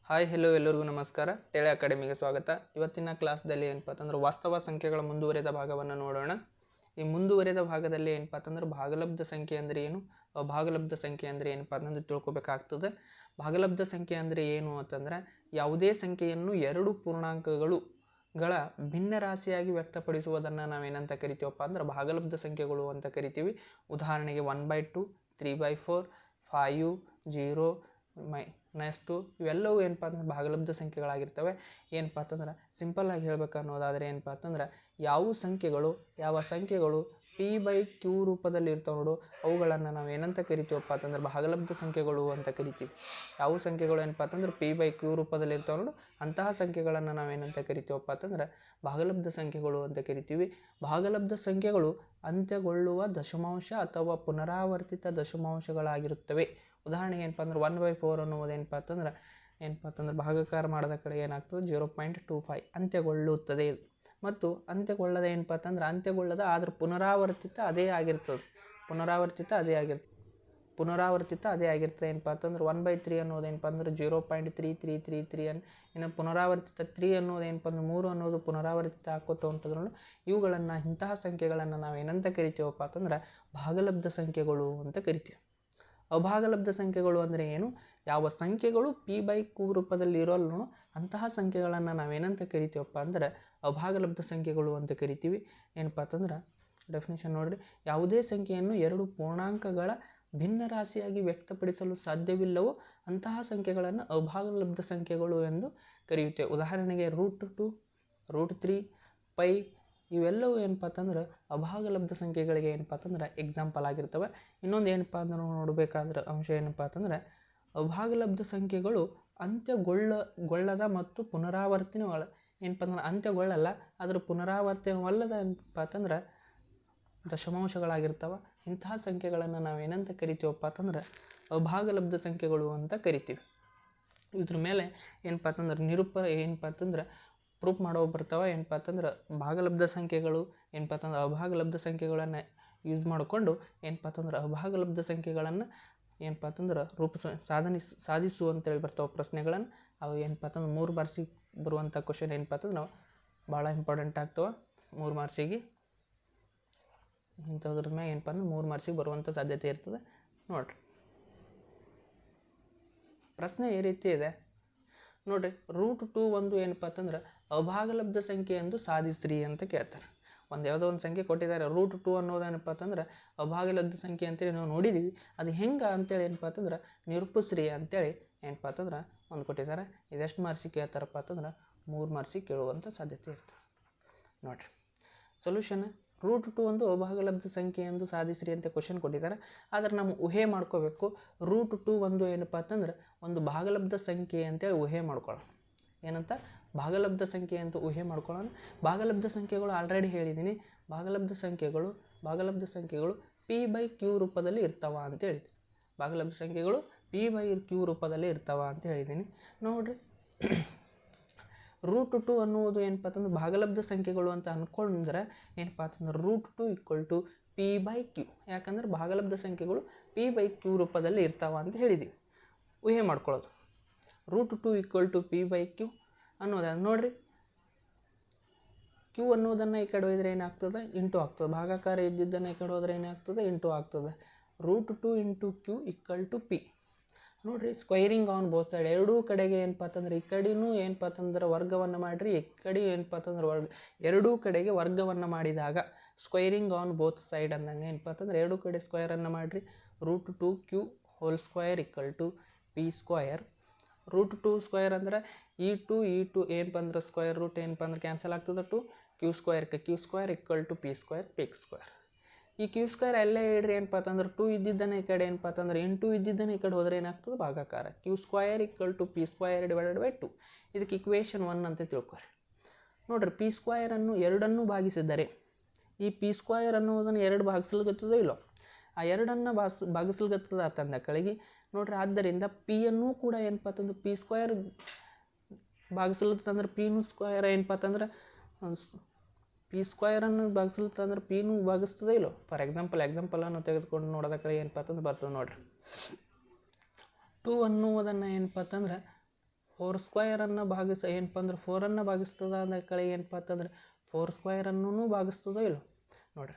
Hi hello ಎಲ್ಲರಿಗೂ ನಮಸ್ಕಾರ. ಟೆಳೆ ಅಕಾಡೆಮಿಗೆ ಸ್ವಾಗತ. ಇವತ್ತಿನ ಕ್ಲಾಸ್ದಲ್ಲಿ ಏನಪ್ಪ ಅಂತಂದ್ರೆ ವಾಸ್ತವ ಸಂಖ್ಯೆಗಳ ಮುಂದುವರೆದ ಭಾಗವನ್ನು ನೋಡೋಣ. ಈ ಮುಂದುವರೆದ ಭಾಗದಲ್ಲಿ ಏನಪ್ಪ ಅಂತಂದ್ರೆ ಭಾಗಲಬ್ಧ ಸಂಖ್ಯೆ ಅಂದರೆ ಏನು, ಭಾಗಲಬ್ಧ ಸಂಖ್ಯೆ ಅಂದರೆ ಏನಪ್ಪ ಅಂತಂದ್ರೆ ತಿಳ್ಕೊಬೇಕಾಗ್ತದೆ. ಭಾಗಲಬ್ಧ ಸಂಖ್ಯೆ ಅಂದರೆ ಏನು ಅಂತಂದ್ರೆ ಯಾವುದೇ ಸಂಖ್ಯೆಯನ್ನು ಎರಡು ಪೂರ್ಣಾಂಕಗಳ ಭಿನ್ನ ರಾಶಿಯಾಗಿ ವ್ಯಕ್ತಪಡಿಸುವುದನ್ನು ನಾವೇನಂತ ಕರಿತೀವಪ್ಪ ಅಂದ್ರೆ ಭಾಗಲಬ್ಧ ಸಂಖ್ಯೆಗಳು ಅಂತ ಕರಿತೀವಿ. ಉದಾಹರಣೆಗೆ 1/2, 3/4, 5, 0, -2 ಇವೆಲ್ಲವೂ ಏನಪ್ಪ ಅಂತಂದ್ರೆ ಭಾಗಲಬ್ಧ ಸಂಖ್ಯೆಗಳಾಗಿರ್ತವೆ. ಏನಪ್ಪ ಅಂತಂದ್ರೆ ಸಿಂಪಲ್ಲಾಗಿ ಹೇಳ್ಬೇಕು ಅನ್ನೋದಾದರೆ ಏನಪ್ಪ ಅಂತಂದ್ರೆ ಯಾವ ಸಂಖ್ಯೆಗಳು P/Q ರೂಪದಲ್ಲಿ ಇರ್ತಾವೆ ನೋಡು, ಅವುಗಳನ್ನು ನಾವು ಏನಂತ ಕರಿತೀವಪ್ಪ ಅಂತಂದ್ರೆ ಭಾಗಲಬ್ಧ ಸಂಖ್ಯೆಗಳು ಅಂತ ಕರಿತೀವಿ. ಯಾವ ಸಂಖ್ಯೆಗಳು ಏನಪ್ಪ ಅಂತಂದ್ರೆ P/Q ರೂಪದಲ್ಲಿ ಇರ್ತಾವೆ ನೋಡು, ಅಂತಹ ಸಂಖ್ಯೆಗಳನ್ನು ನಾವೇನಂತ ಕರಿತೀವಪ್ಪ ಅಂತಂದ್ರೆ ಭಾಗಲಬ್ಧ ಸಂಖ್ಯೆಗಳು ಅಂತ ಕರಿತೀವಿ. ಭಾಗಲಬ್ಧ ಸಂಖ್ಯೆಗಳು ಅಂತ್ಯಗೊಳ್ಳುವ ದಶಮಾಂಶ ಅಥವಾ ಪುನರಾವರ್ತಿತ ದಶಮಾಂಶಗಳಾಗಿರುತ್ತವೆ. ಉದಾಹರಣೆಗೆ ಏನಪ್ಪ ಅಂದ್ರೆ 1/4 ಅನ್ನುವುದು ಏನಪ್ಪ ಅಂತಂದ್ರೆ ಭಾಗಾಕಾರ ಮಾಡಿದ ಕಡೆ ಏನಾಗ್ತದೆ 0.25 ಅಂತ್ಯಗೊಳ್ಳುತ್ತದೆ. ಮತ್ತು ಅಂತ್ಯಗೊಳ್ಳದ ಏನಪ್ಪ ಅಂತಂದ್ರೆ ಅಂತ್ಯಗೊಳ್ಳದ ಆದ್ರೆ ಪುನರಾವರ್ತಿತ ಅದೇ ಆಗಿರ್ತದೆ. ಏನಪ್ಪ ಅಂತಂದ್ರೆ 1/3 ಅನ್ನೋದು ಏನಪ್ಪ ಅಂದ್ರೆ 0.3333 ಇನ್ನು ಪುನರಾವರ್ತಿತ 3 ಅನ್ನೋದು ಏನಪ್ಪ ಅಂದ್ರೆ 3 ಅನ್ನೋದು ಪುನರಾವರ್ತಿತ ಹಾಕೋತ ಹೊಂಟದ್ರು. ಇವುಗಳನ್ನು ಇಂತಹ ಸಂಖ್ಯೆಗಳನ್ನು ನಾವು ಏನಂತ ಕರಿತೀವಪ್ಪ ಅಂತಂದ್ರೆ ಭಾಗಲಬ್ಧ ಸಂಖ್ಯೆಗಳು ಅಂತ ಕರಿತೀವಿ. ಅಭಾಗಲಬ್ಧ ಸಂಖ್ಯೆಗಳು ಅಂದರೆ ಏನು, ಯಾವ ಸಂಖ್ಯೆಗಳು P/Q ರೂಪದಲ್ಲಿ ಇರೋಲ್ಲ ಅಂತಹ ಸಂಖ್ಯೆಗಳನ್ನು ನಾವೇನಂತ ಕರಿತೀವಪ್ಪ ಅಂದ್ರೆ ಅಭಾಗಲಬ್ಧ ಸಂಖ್ಯೆಗಳು ಅಂತ ಕರಿತೀವಿ. ಏನಪ್ಪ ಅಂತಂದ್ರೆ ಡೆಫಿನೇಷನ್ ನೋಡ್ರಿ, ಯಾವುದೇ ಸಂಖ್ಯೆಯನ್ನು ಎರಡು ಪೂರ್ಣಾಂಕಗಳ ಭಿನ್ನ ರಾಶಿಯಾಗಿ ವ್ಯಕ್ತಪಡಿಸಲು ಸಾಧ್ಯವಿಲ್ಲವೋ ಅಂತಹ ಸಂಖ್ಯೆಗಳನ್ನು ಅಭಾಗಲಬ್ಧ ಸಂಖ್ಯೆಗಳು ಎಂದು ಕರೆಯುತ್ತೇವೆ. ಉದಾಹರಣೆಗೆ √2, √3, π ಇವೆಲ್ಲವೂ ಏನಪ್ಪ ಅಂತಂದ್ರೆ ಅಭಾಗಲಬ್ಧ ಸಂಖ್ಯೆಗಳಿಗೆ ಏನಪ್ಪ ಅಂತಂದ್ರೆ ಎಕ್ಸಾಂಪಲ್ ಆಗಿರ್ತವೆ. ಇನ್ನೊಂದು ಏನಪ್ಪ ಅಂದ್ರೆ ನೋಡಬೇಕಾದ್ರೆ ಅಂಶ ಏನಪ್ಪ ಅಂತಂದ್ರೆ ಅಭಾಗಲಬ್ಧ ಸಂಖ್ಯೆಗಳು ಅಂತ್ಯಗೊಳ್ಳದ ಮತ್ತು ಪುನರಾವರ್ತನೆವಲ್ಲ ಏನಪ್ಪ ಅಂದ್ರೆ ಅಂತ್ಯಗೊಳ್ಳಲ್ಲ ಅದರ ಪುನರಾವರ್ತನೆವಲ್ಲದ ಏನಪ್ಪ ಅಂತಂದ್ರೆ ದಶಮಾಂಶಗಳಾಗಿರ್ತವೆ. ಇಂತಹ ಸಂಖ್ಯೆಗಳನ್ನು ನಾವೇನಂತ ಕರಿತೀವಪ್ಪ ಅಂತಂದ್ರೆ ಅಭಾಗಲಬ್ಧ ಸಂಖ್ಯೆಗಳು ಅಂತ ಕರಿತೀವಿ. ಇದ್ರ ಮೇಲೆ ಏನಪ್ಪ ಅಂತಂದ್ರೆ ಪ್ರೂಫ್ ಮಾಡೋ ಬರ್ತಾವೆ. ಏನಪ್ಪ ಅಂತಂದ್ರೆ ಭಾಗಲಬ್ಧ ಸಂಖ್ಯೆಗಳು ಏನಪ್ಪ ಅಂತಂದ್ರೆ ಅಭಾಗಲಬ್ಧ ಸಂಖ್ಯೆಗಳನ್ನು ಯೂಸ್ ಮಾಡಿಕೊಂಡು ಏನಪ್ಪ ಅಂತಂದ್ರೆ ಅಭಾಗಲಬ್ಧ ಸಂಖ್ಯೆಗಳನ್ನು ಏನಪ್ಪ ಅಂತಂದ್ರೆ ಸಾಧಿಸು ಅಂತೇಳಿ ಬರ್ತಾವೆ ಪ್ರಶ್ನೆಗಳನ್ನು. ಅವು ಏನಪ್ಪ ಅಂತಂದ್ರೆ 3 ಮಾರ್ಕ್ಸಿಗೆ ಬರುವಂಥ ಕ್ವಶನ್ ಏನಪ್ಪ ಅಂತಂದ್ರೆ ಭಾಳ ಇಂಪಾರ್ಟೆಂಟ್ ಆಗ್ತವೆ. 3 ಮಾರ್ಕ್ಸಿಗೆ ಇಂಥದ್ರ ಮ್ಯಾಗ ಏನಪ್ಪ ಅಂದ್ರೆ 3 ಮಾರ್ಕ್ಸಿಗೆ ಬರುವಂಥ ಸಾಧ್ಯತೆ ಇರ್ತದೆ. ನೋಡಿರಿ ಪ್ರಶ್ನೆ ಈ ರೀತಿ ಇದೆ ನೋಡಿರಿ, √2 ಒಂದು ಏನಪ್ಪ ಅಂತಂದ್ರೆ ಅಭಾಗಲಬ್ಧ ಸಂಖ್ಯೆ ಎಂದು ಸಾಧಿಸ್ರಿ ಅಂತ ಕೇಳ್ತಾರೆ. ಯಾವುದೋ ಒಂದು ಸಂಖ್ಯೆ ಕೊಟ್ಟಿದ್ದಾರೆ, √2 ಅನ್ನೋದೇನಪ್ಪ ಅಂತಂದ್ರೆ ಅಭಾಗಲಬ್ಧ ಸಂಖ್ಯೆ ಅಂತೇಳಿ ನಾವು ನೋಡಿದ್ದೀವಿ. ಅದು ಹೆಂಗೆ ಅಂತೇಳಿ ಏನಪ್ಪ ಅಂತಂದ್ರೆ ನಿರೂಪಿಸ್ರಿ ಅಂತೇಳಿ ಏನಪ್ಪ ಅಂತಂದ್ರೆ ಒಂದು ಕೊಟ್ಟಿದ್ದಾರೆ. ಇದೆಷ್ಟು ಮಾರ್ಕ್ಸಿಗೆ ಕೇಳ್ತಾರಪ್ಪ ಅಂತಂದ್ರೆ 3 ಮಾರ್ಕ್ಸಿಗೆ ಕೇಳುವಂಥ ಸಾಧ್ಯತೆ ಇರ್ತದೆ. ನೋಡಿರಿ ಸೊಲ್ಯೂಷನ್, √2 ಒಂದು ಅಭಾಗಲಬ್ಧ ಸಂಖ್ಯೆ ಎಂದು ಸಾಧಿಸ್ರಿ ಅಂತ ಕ್ವಶನ್ ಕೊಟ್ಟಿದ್ದಾರೆ. ಆದರೆ ನಾವು ಊಹೆ ಮಾಡ್ಕೋಬೇಕು, √2 ಒಂದು ಏನಪ್ಪ ಅಂತಂದ್ರೆ ಒಂದು ಭಾಗಲಬ್ಧ ಸಂಖ್ಯೆ ಅಂತೇಳಿ ಊಹೆ ಮಾಡ್ಕೊಳ್ಳೋಣ. ಏನಂತ ಭಾಗಲಬ್ಧ ಸಂಖ್ಯೆ ಅಂತ ಊಹೆ ಮಾಡ್ಕೊಳ್ಳೋಣ. ಭಾಗಲಬ್ಧ ಸಂಖ್ಯೆಗಳು ಆಲ್ರೆಡಿ ಹೇಳಿದ್ದೀನಿ, ಭಾಗಲಬ್ಧ ಸಂಖ್ಯೆಗಳು P/Q ರೂಪದಲ್ಲಿ ಇರ್ತಾವ ಅಂತ ಹೇಳಿದ್ದೀನಿ. ಭಾಗಲಬ್ಧ ಸಂಖ್ಯೆಗಳು P/Q ರೂಪದಲ್ಲಿ ಇರ್ತಾವ ಅಂತ ಹೇಳಿದ್ದೀನಿ. ನೋಡಿರಿ √2 ಅನ್ನುವುದು ಏನಪ್ಪ ಅಂತಂದ್ರೆ ಭಾಗಲಬ್ಧ ಸಂಖ್ಯೆಗಳು ಅಂತ ಅಂದ್ಕೊಂಡ್ರೆ ಏನಪ್ಪ ಅಂತಂದ್ರೆ √2 P/Q, ಯಾಕಂದ್ರೆ ಭಾಗಲಬ್ಧ ಸಂಖ್ಯೆಗಳು P/Q ರೂಪದಲ್ಲಿ ಇರ್ತಾವ ಅಂತ ಹೇಳಿದ್ದೀವಿ. ಊಹೆ ಮಾಡ್ಕೊಳ್ಳೋದು √2 P/Q ಅನ್ನೋದು ನೋಡಿರಿ, Q ಅನ್ನೋದನ್ನು ಈ ಕಡೆ ಹೋದರೆ ಏನಾಗ್ತದೆ ಇಂಟು ಆಗ್ತದೆ. ಭಾಗಾಕಾರ ಇದ್ದಿದ್ದನ್ನು ಈ ಕಡೆ ಹೋದರೆ ಏನಾಗ್ತದೆ ಇಂಟು ಆಗ್ತದೆ. √2 × Q = P. ನೋಡಿರಿ ಸ್ಕ್ವೈರಿಂಗ್ ಆನ್ ಬೋತ್ ಸೈಡ್, ಎರಡೂ ಕಡೆಗೆ ಏನಪ್ಪ ಅಂತಂದ್ರೆ ಈ ಕಡೆಯೂ ಏನಪ್ಪ ಅಂತಂದ್ರೆ ವರ್ಗವನ್ನು ಮಾಡಿರಿ, ಈ ಕಡೆ ಏನಪ್ಪ ಅಂತಂದ್ರೆ ಎರಡೂ ಕಡೆಗೆ ವರ್ಗವನ್ನು ಮಾಡಿದಾಗ ಸ್ಕ್ವೈರಿಂಗ್ ಆನ್ ಬೋತ್ ಸೈಡ್ ಅಂದಂಗೆ ಏನಪ್ಪ ಅಂತಂದ್ರೆ ಎರಡೂ ಕಡೆ ಸ್ಕ್ವೇರನ್ನು ಮಾಡಿರಿ. √2Q² = P². √2² ಅಂದ್ರೆ ಈ ಟು ಏನಪ್ಪ ಅಂದ್ರೆ ಸ್ಕ್ವೇರ್ ರೂಟ್ ಏನಪ್ಪ ಅಂದ್ರೆ ಕ್ಯಾನ್ಸಲ್ ಆಗ್ತದೆ. Q² = P². ಈ Q² ಅಲ್ಲೇ ಇಡ್ರಿ ಏನಪ್ಪ ಅಂತಂದ್ರೆ 2 ಇದ್ದಿದ್ದನ್ನು ಈ ಕಡೆ ಏನಪ್ಪ ಅಂತಂದ್ರೆ ಇಂಟು ಇದ್ದಿದ್ದನ್ನು ಈ ಕಡೆ ಹೋದರೆ ಏನಾಗ್ತದೆ ಭಾಗಾಕಾರ. Q² = P² / 2. ಇದಕ್ಕೆ ಇಕ್ವೇಷನ್ 1 ಅಂತ ತಿಳ್ಕೊರಿ. ನೋಡಿರಿ P² ಅನ್ನು ಎರಡನ್ನು ಭಾಗಿಸಿದರೆ ಈ P² ಅನ್ನೋದನ್ನು 2 ಭಾಗಿಸ್ಲಿಕ್ಕತ್ತದೋ ಇಲ್ಲೋ, ಆ 2ಅನ್ನು ಭಾಗಿಸ್ಲಿಕ್ಕತ್ತದ ಅಂತಂದ ಕೆಳಗೆ ನೋಡ್ರಿ. ಆದ್ದರಿಂದ P-ಅನ್ನು ಕೂಡ ಏನಪ್ಪ ಅಂತಂದ್ರೆ P² ಭಾಗಿಸ್ಲಿಕ್ಕಂದ್ರೆ P² ಏನಪ್ಪ ಅಂತಂದ್ರೆ P² ಭಾಗಿಸ್ಲಿಕ್ಕಂದ್ರೆ P ಭಾಗಿಸ್ತದೆ ಇಲ್ಲೋ. ಫಾರ್ ಎಕ್ಸಾಂಪಲನ್ನು ತೆಗೆದುಕೊಂಡು ನೋಡೋದ ಕಡೆ ಏನಪ್ಪ ಅಂತಂದ್ರೆ ಬರ್ತದೆ ನೋಡ್ರಿ. 2 ಅನ್ನುವುದನ್ನು ಏನಪ್ಪ ಅಂತಂದ್ರೆ 4 ಸ್ಕ್ವಯರನ್ನು ಏನಪ್ಪ ಅಂದ್ರೆ 4 ಭಾಗಿಸ್ತದ ಅಂದ ಕಡೆ ಏನಪ್ಪ ಅಂತಂದ್ರೆ 4 ಸ್ಕ್ವಯರನ್ನು ಭಾಗಿಸ್ತದೋ ಇಲ್ಲೋ ನೋಡ್ರಿ.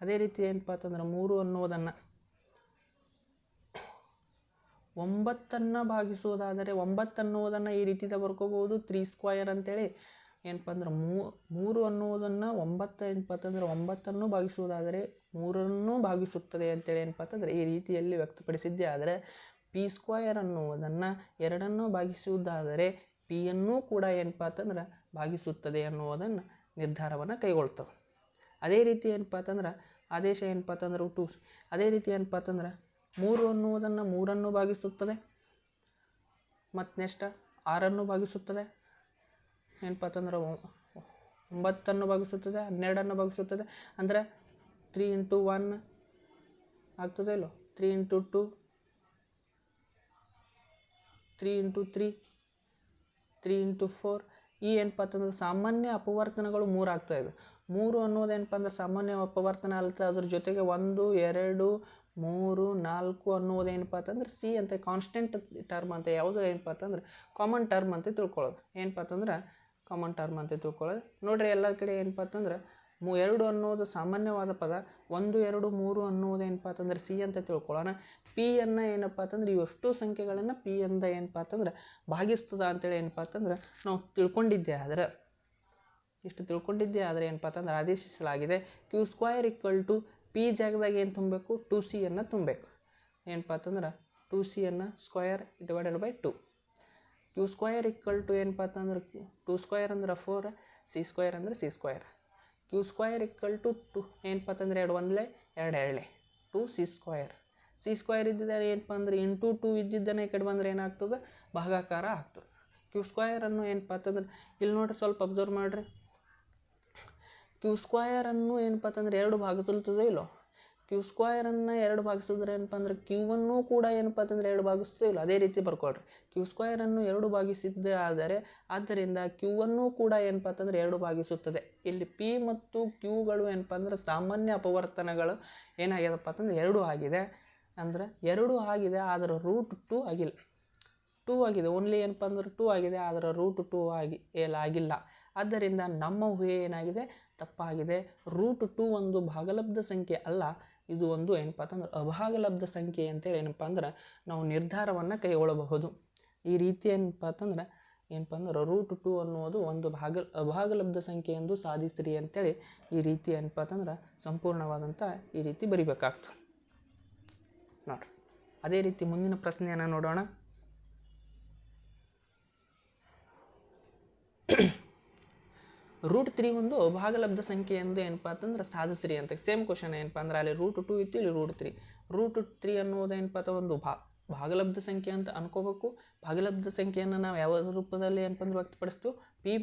ಅದೇ ರೀತಿ ಏನಪ್ಪ ಅಂತಂದ್ರೆ 3 ಅನ್ನೋದನ್ನು 9 ಭಾಗಿಸುವುದಾದರೆ 9 ಅನ್ನೋದನ್ನು ಈ ರೀತಿದ ಬರ್ಕೋಬಹುದು 3 ಸ್ಕ್ವಯರ್ ಅಂತೇಳಿ. ಏನಪ್ಪ ಅಂದ್ರೆ 3 ಅನ್ನೋದನ್ನು 9 ಏನಪ್ಪ ಅಂತಂದ್ರೆ 9 ಭಾಗಿಸುವುದಾದರೆ 3 ಭಾಗಿಸುತ್ತದೆ ಅಂತೇಳಿ ಏನಪ್ಪ ಅಂತಂದ್ರೆ ಈ ರೀತಿಯಲ್ಲಿ ವ್ಯಕ್ತಪಡಿಸಿದ್ದೆ. ಆದರೆ ಪಿ ಸ್ಕ್ವಯರ್ ಅನ್ನುವುದನ್ನು 2 ಭಾಗಿಸುವುದಾದರೆ ಪಿಯನ್ನು ಕೂಡ ಏನಪ್ಪ ಅಂತಂದ್ರೆ ಭಾಗಿಸುತ್ತದೆ ಅನ್ನುವುದನ್ನು ನಿರ್ಧಾರವನ್ನು ಕೈಗೊಳ್ತದೆ. ಅದೇ ರೀತಿ ಏನಪ್ಪ ಅಂತಂದ್ರೆ ಆದೇಶ ಏನಪ್ಪ ಅಂತಂದ್ರೆ 2. ಅದೇ ರೀತಿ ಏನಪ್ಪ ಅಂತಂದ್ರೆ 3 ಅನ್ನುವುದನ್ನು 3 ಭಾಗಿಸುತ್ತದೆ. ಮತ್ತು ನೆಕ್ಸ್ಟ್ 6 ಭಾಗಿಸುತ್ತದೆ. ಏನಪ್ಪ ಅಂತಂದ್ರೆ 9 ಭಾಗಿಸುತ್ತದೆ, 12 ಭಾಗಿಸುತ್ತದೆ. ಅಂದರೆ 3 × 1 ಆಗ್ತದೆ ಇಲ್ಲೋ, 3 × 2, 3 × 3, 3 × 4. ಈ ಏನಪ್ಪ ಅಂತಂದ್ರೆ ಸಾಮಾನ್ಯ ಅಪವರ್ತನಗಳು 3 ಆಗ್ತಾಯಿದೆ. 3 ಅನ್ನೋದು ಏನಪ್ಪ ಅಂದ್ರೆ ಸಾಮಾನ್ಯ ಅಪವರ್ತನ ಅಲ್ತ, ಅದ್ರ ಜೊತೆಗೆ 1, 2, 3, 4 ಅನ್ನೋದು ಏನಪ್ಪ ಅಂತಂದ್ರೆ ಸಿ ಅಂತ ಕಾನ್ಸ್ಟೆಂಟ್ ಟರ್ಮ್ ಅಂತ ಯಾವುದು ಏನಪ್ಪ ಅಂತಂದ್ರೆ ಕಾಮನ್ ಟರ್ಮ್ ಅಂತ ತಿಳ್ಕೊಳ್ಳೋದು. ಏನಪ್ಪ ಅಂತಂದ್ರೆ ಕಾಮನ್ ಟರ್ಮ್ ಅಂತ ತಿಳ್ಕೊಳ್ಳೋದು. ನೋಡ್ರಿ ಎಲ್ಲ ಕಡೆ ಏನಪ್ಪ ಅಂತಂದ್ರೆ 2 ಅನ್ನೋದು ಸಾಮಾನ್ಯವಾದ ಪದ, 1, 2, 3 ಅನ್ನೋದು ಏನಪ್ಪ ಅಂತಂದ್ರೆ ಸಿ ಅಂತ ತಿಳ್ಕೊಳ್ಳೋಣ. ಪಿಯನ್ನು ಏನಪ್ಪ ಅಂತಂದ್ರೆ ಇಷ್ಟು ಸಂಖ್ಯೆಗಳನ್ನು ಪಿ ಅಂತ ಏನಪ್ಪ ಅಂತಂದ್ರೆ ಭಾಗಿಸ್ತದ ಅಂತೇಳಿ ಏನಪ್ಪ ಅಂತಂದ್ರೆ ನಾವು ತಿಳ್ಕೊಂಡಿದ್ದೆ. ಆದರೆ ಇಷ್ಟು ತಿಳ್ಕೊಂಡಿದ್ದೆ ಆದರೆ ಏನಪ್ಪ ಅಂತಂದ್ರೆ ಆದೇಶಿಸಲಾಗಿದೆ ಕ್ಯೂ ಸ್ಕ್ವಯರ್ = ಪಿ ಜಾಗದಾಗ ಏನು ತುಂಬಬೇಕು 2c ತುಂಬಬೇಕು. ಏನಪ್ಪ ಅಂತಂದ್ರೆ 2c ಸ್ಕ್ವಯರ್ / 2. ಕ್ಯೂ ಸ್ಕ್ವಯರ್ = ಏನಪ್ಪ ಅಂತಂದ್ರೆ 2 ಸ್ಕ್ವಯರ್ ಅಂದ್ರೆ 4, ಸಿ ಸ್ಕ್ವಯರ್ ಅಂದರೆ ಸಿ ಸ್ಕ್ವಯರ್. ಕ್ಯೂ ಸ್ಕ್ವಯರ್ = 2 ಏನಪ್ಪ ಅಂತಂದ್ರೆ 2 1 2 2 2c ಸ್ಕ್ವಯರ್. ಸಿ ಸ್ಕ್ವಯರ್ ಇದ್ದಿದ್ದಾನೆ ಏನಪ್ಪ ಅಂದ್ರೆ ಇಂಟು 2 ಇದ್ದಿದ್ದಾನೆ ಈ ಕಡೆ ಬಂದರೆ ಏನಾಗ್ತದೆ ಭಾಗಾಕಾರ ಆಗ್ತದೆ. ಕ್ಯೂ ಸ್ಕ್ವಯರನ್ನು ಏನಪ್ಪ ಅಂತಂದ್ರೆ ಇಲ್ಲಿ ನೋಡ್ರಿ ಸ್ವಲ್ಪ ಅಬ್ಸರ್ವ್ ಮಾಡಿರಿ. ಕ್ಯೂ ಸ್ಕ್ವಯರನ್ನು ಏನಪ್ಪ ಅಂತಂದ್ರೆ 2 ಭಾಗಿಸುತ್ತದೆ ಇಲ್ಲೋ. ಕ್ಯೂ ಸ್ಕ್ವಯರನ್ನು 2 ಭಾಗಿಸಿದ್ರೆ ಏನಪ್ಪ ಅಂದ್ರೆ ಕ್ಯೂವನ್ನು ಕೂಡ ಏನಪ್ಪ ಅಂತಂದ್ರೆ 2 ಭಾಗಿಸ್ತದೆ ಇಲ್ಲ. ಅದೇ ರೀತಿ ಬರ್ಕೊಳ್ರಿ. ಕ್ಯೂ ಸ್ಕ್ವಯರನ್ನು 2 ಭಾಗಿಸಿದ್ದೇ ಆದರೆ ಆದ್ದರಿಂದ ಕ್ಯೂವನ್ನು ಕೂಡ ಏನಪ್ಪ ಅಂತಂದ್ರೆ 2 ಭಾಗಿಸುತ್ತದೆ. ಇಲ್ಲಿ ಪಿ ಮತ್ತು ಕ್ಯೂಗಳು ಏನಪ್ಪ ಅಂದ್ರೆ ಸಾಮಾನ್ಯ ಅಪವರ್ತನಗಳು ಏನಾಗ್ಯದಪ್ಪ ಅಂತಂದ್ರೆ 2 ಆಗಿದೆ. ಅಂದ್ರೆ 2 ಆಗಿದೆ ಆದರೆ √2 ಆಗಿಲ್ಲ. 2 ಆಗಿದೆ ಓನ್ಲಿ ಏನಪ್ಪ ಅಂದ್ರೆ 2 ಆಗಿದೆ ಆದರೆ √2 ಆಗಿಲ್ಲ. ಆದ್ದರಿಂದ ನಮ್ಮ ಊಹೆ ಏನಾಗಿದೆ ತಪ್ಪಾಗಿದೆ. √2 ಒಂದು ಭಾಗಲಬ್ಧ ಸಂಖ್ಯೆ ಅಲ್ಲ, ಇದು ಒಂದು ಏನಪ್ಪ ಅಂತಂದ್ರೆ ಅಭಾಗಲಬ್ಧ ಸಂಖ್ಯೆ ಅಂತೇಳಿ ಏನಪ್ಪ ಅಂದ್ರೆ ನಾವು ನಿರ್ಧಾರವನ್ನು ಕೈಗೊಳ್ಳಬಹುದು. ಈ ರೀತಿ ಏನಪ್ಪ ಅಂತಂದ್ರೆ √2 ಅನ್ನೋದು ಒಂದು ಅಭಾಗಲಬ್ಧ ಸಂಖ್ಯೆ ಎಂದು ಸಾಧಿಸ್ರಿ ಅಂತೇಳಿ ಈ ರೀತಿ ಏನಪ್ಪ ಅಂತಂದ್ರೆ ಸಂಪೂರ್ಣವಾದಂಥ ಈ ರೀತಿ ಬರಿಬೇಕಾಗ್ತದೆ ನೋಡ್ರಿ. ಅದೇ ರೀತಿ ಮುಂದಿನ ಪ್ರಶ್ನೆಯನ್ನು ನೋಡೋಣ. √3 ಒಂದು ಅಭಾಗಲಬ್ಧ ಸಂಖ್ಯೆ ಎಂದು ಏನಪ್ಪ ಅಂತಂದ್ರೆ ಸಾಧಿಸ್ರಿ ಅಂತ ಸೇಮ್ ಕ್ವಶನ್ ಏನಪ್ಪ ಅಂದ್ರೆ ಅಲ್ಲಿ √2 ಇತ್ತು, ಇಲ್ಲಿ √3. √3 ಅನ್ನೋದು ಏನಪ್ಪ ಅಂತ ಒಂದು ಭಾಗಲಬ್ಧ ಸಂಖ್ಯೆ ಅಂತ ಅನ್ಕೋಬೇಕು. ಭಾಗಲಬ್ಧ ಸಂಖ್ಯೆಯನ್ನು ನಾವು ಯಾವ ರೂಪದಲ್ಲಿ ಏನಪ್ಪ ಅಂದ್ರೆ ವ್ಯಕ್ತಪಡಿಸ್ತೀವಿ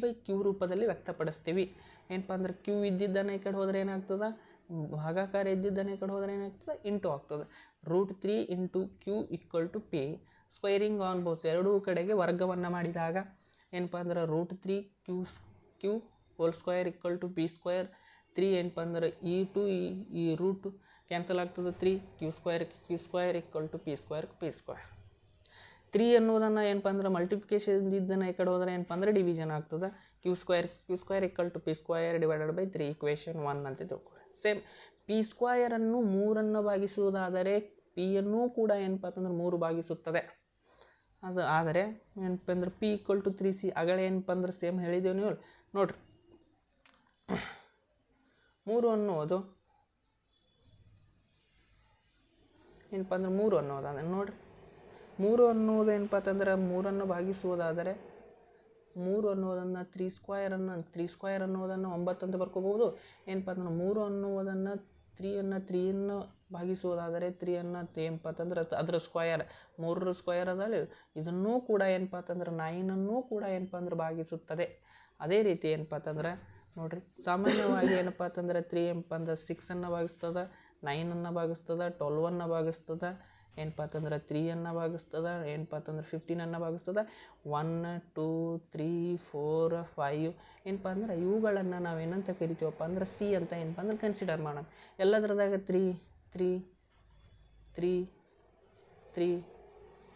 p/q ರೂಪದಲ್ಲಿ ವ್ಯಕ್ತಪಡಿಸ್ತೀವಿ. ಏನಪ್ಪ ಅಂದ್ರೆ ಕ್ಯೂ ಇದ್ದಿದ್ದಾನೆ ಈ ಕಡೆ ಹೋದರೆ ಏನಾಗ್ತದೆ ಭಾಗಾಕಾರ ಇದ್ದಿದ್ದಾನೆ ಈ ಕಡೆ ಹೋದರೆ ಏನಾಗ್ತದೆ ಇಂಟು ಆಗ್ತದೆ. √3 × q = p. ಸ್ಕ್ವೈರಿಂಗ್ ಆನ್ ಬೋತ್ಸ್ ಎರಡೂ ಕಡೆಗೆ ವರ್ಗವನ್ನು ಮಾಡಿದಾಗ ಏನಪ್ಪ ಅಂದ್ರೆ √3 q whole square = p square. 3 ಏನಪ್ಪ ಅಂದ್ರೆ ಈ ರೂಟ್ ಕ್ಯಾನ್ಸಲ್ ಆಗ್ತದೆ 3 q ಸ್ಕ್ವಯರ್ = p ಸ್ಕ್ವಯರ್ 3 ಅನ್ನೋದನ್ನು ಏನಪ್ಪ ಅಂದ್ರೆ ಮಲ್ಟಿಪ್ಲಿಕೇಶನ್ ಇದ್ದನ್ನು ಈ ಕಡೆ ಹೋದರೆ ಏನಪ್ಪ ಅಂದ್ರೆ ಡಿವಿಷನ್ ಆಗ್ತದೆ. q square = p square / 3 equation 1 ಅಂತ ತಿಳ್ಕೊಳ್ಳಿ. ಸೇಮ್ ಪಿ ಸ್ಕ್ವಯರನ್ನು 3 ಭಾಗಿಸುವುದಾದರೆ ಪಿಯನ್ನು ಕೂಡ ಏನಪ್ಪ ಅಂತಂದ್ರೆ 3 ಭಾಗಿಸುತ್ತದೆ. ಅದು ಆದರೆ ಏನಪ್ಪ ಅಂದ್ರೆ p = 3c ಆಗಲೇ ಏನಪ್ಪ ಅಂದ್ರೆ ಸೇಮ್ ಹೇಳಿದ್ದೇವೆ ನೀವು ನೋಡ್ರಿ. 3 ಅನ್ನೋದು ಏನಪ್ಪ ಅಂದ್ರೆ 3 ಅನ್ನೋದು ಅದನ್ನು ನೋಡ್ರಿ. 3 ಅನ್ನೋದು ಏನಪ್ಪ ಅಂತಂದ್ರೆ 3 ಭಾಗಿಸುವುದಾದರೆ 3 ಅನ್ನೋದನ್ನು 3 ಸ್ಕ್ವಯರ್ ಅನ್ನೋದನ್ನು 9 ಅಂತ ಬರ್ಕೋಬಹುದು. ಏನಪ್ಪ ಅಂತಂದ್ರೆ 3 ಅನ್ನುವುದನ್ನು 3 ಭಾಗಿಸುವುದಾದರೆ 3 ಏನಪ್ಪ ಅಂತಂದ್ರೆ ಅದರ ಸ್ಕ್ವಯರ್ 3 ಸ್ಕ್ವಯರ್ ಅದಲ್ಲ ಇದನ್ನೂ ಕೂಡ ಏನಪ್ಪ ಅಂತಂದ್ರೆ 9 ಕೂಡ ಏನಪ್ಪ ಅಂದ್ರೆ ಭಾಗಿಸುತ್ತದೆ. ಅದೇ ರೀತಿ ಏನಪ್ಪ ಅಂತಂದ್ರೆ ನೋಡ್ರಿ ಸಾಮಾನ್ಯವಾಗಿ ಏನಪ್ಪ ಅಂತಂದ್ರೆ 3 ಏನಪ್ಪ ಅಂದ್ರೆ 6 ಭಾಗಿಸ್ತದೆ, 9 ಭಾಗಿಸ್ತದೆ, 12 ಭಾಗಿಸ್ತದೆ, ಏನಪ್ಪ ಅಂತಂದ್ರೆ 3 ಭಾಗಿಸ್ತದೆ, ಏನಪ್ಪ ಅಂತಂದ್ರೆ 15 ಭಾಗಿಸ್ತದೆ, 1 2 3 4 5 ಏನಪ್ಪ ಅಂದ್ರೆ ಇವುಗಳನ್ನು ನಾವೇನಂತ ಕರಿತೀವಪ್ಪ ಅಂದ್ರೆ ಸಿ ಅಂತ ಏನಪ್ಪ ಅಂದ್ರೆ ಕನ್ಸಿಡರ್ ಮಾಡೋಣ. ಎಲ್ಲದರದಾಗ 3 3 3 3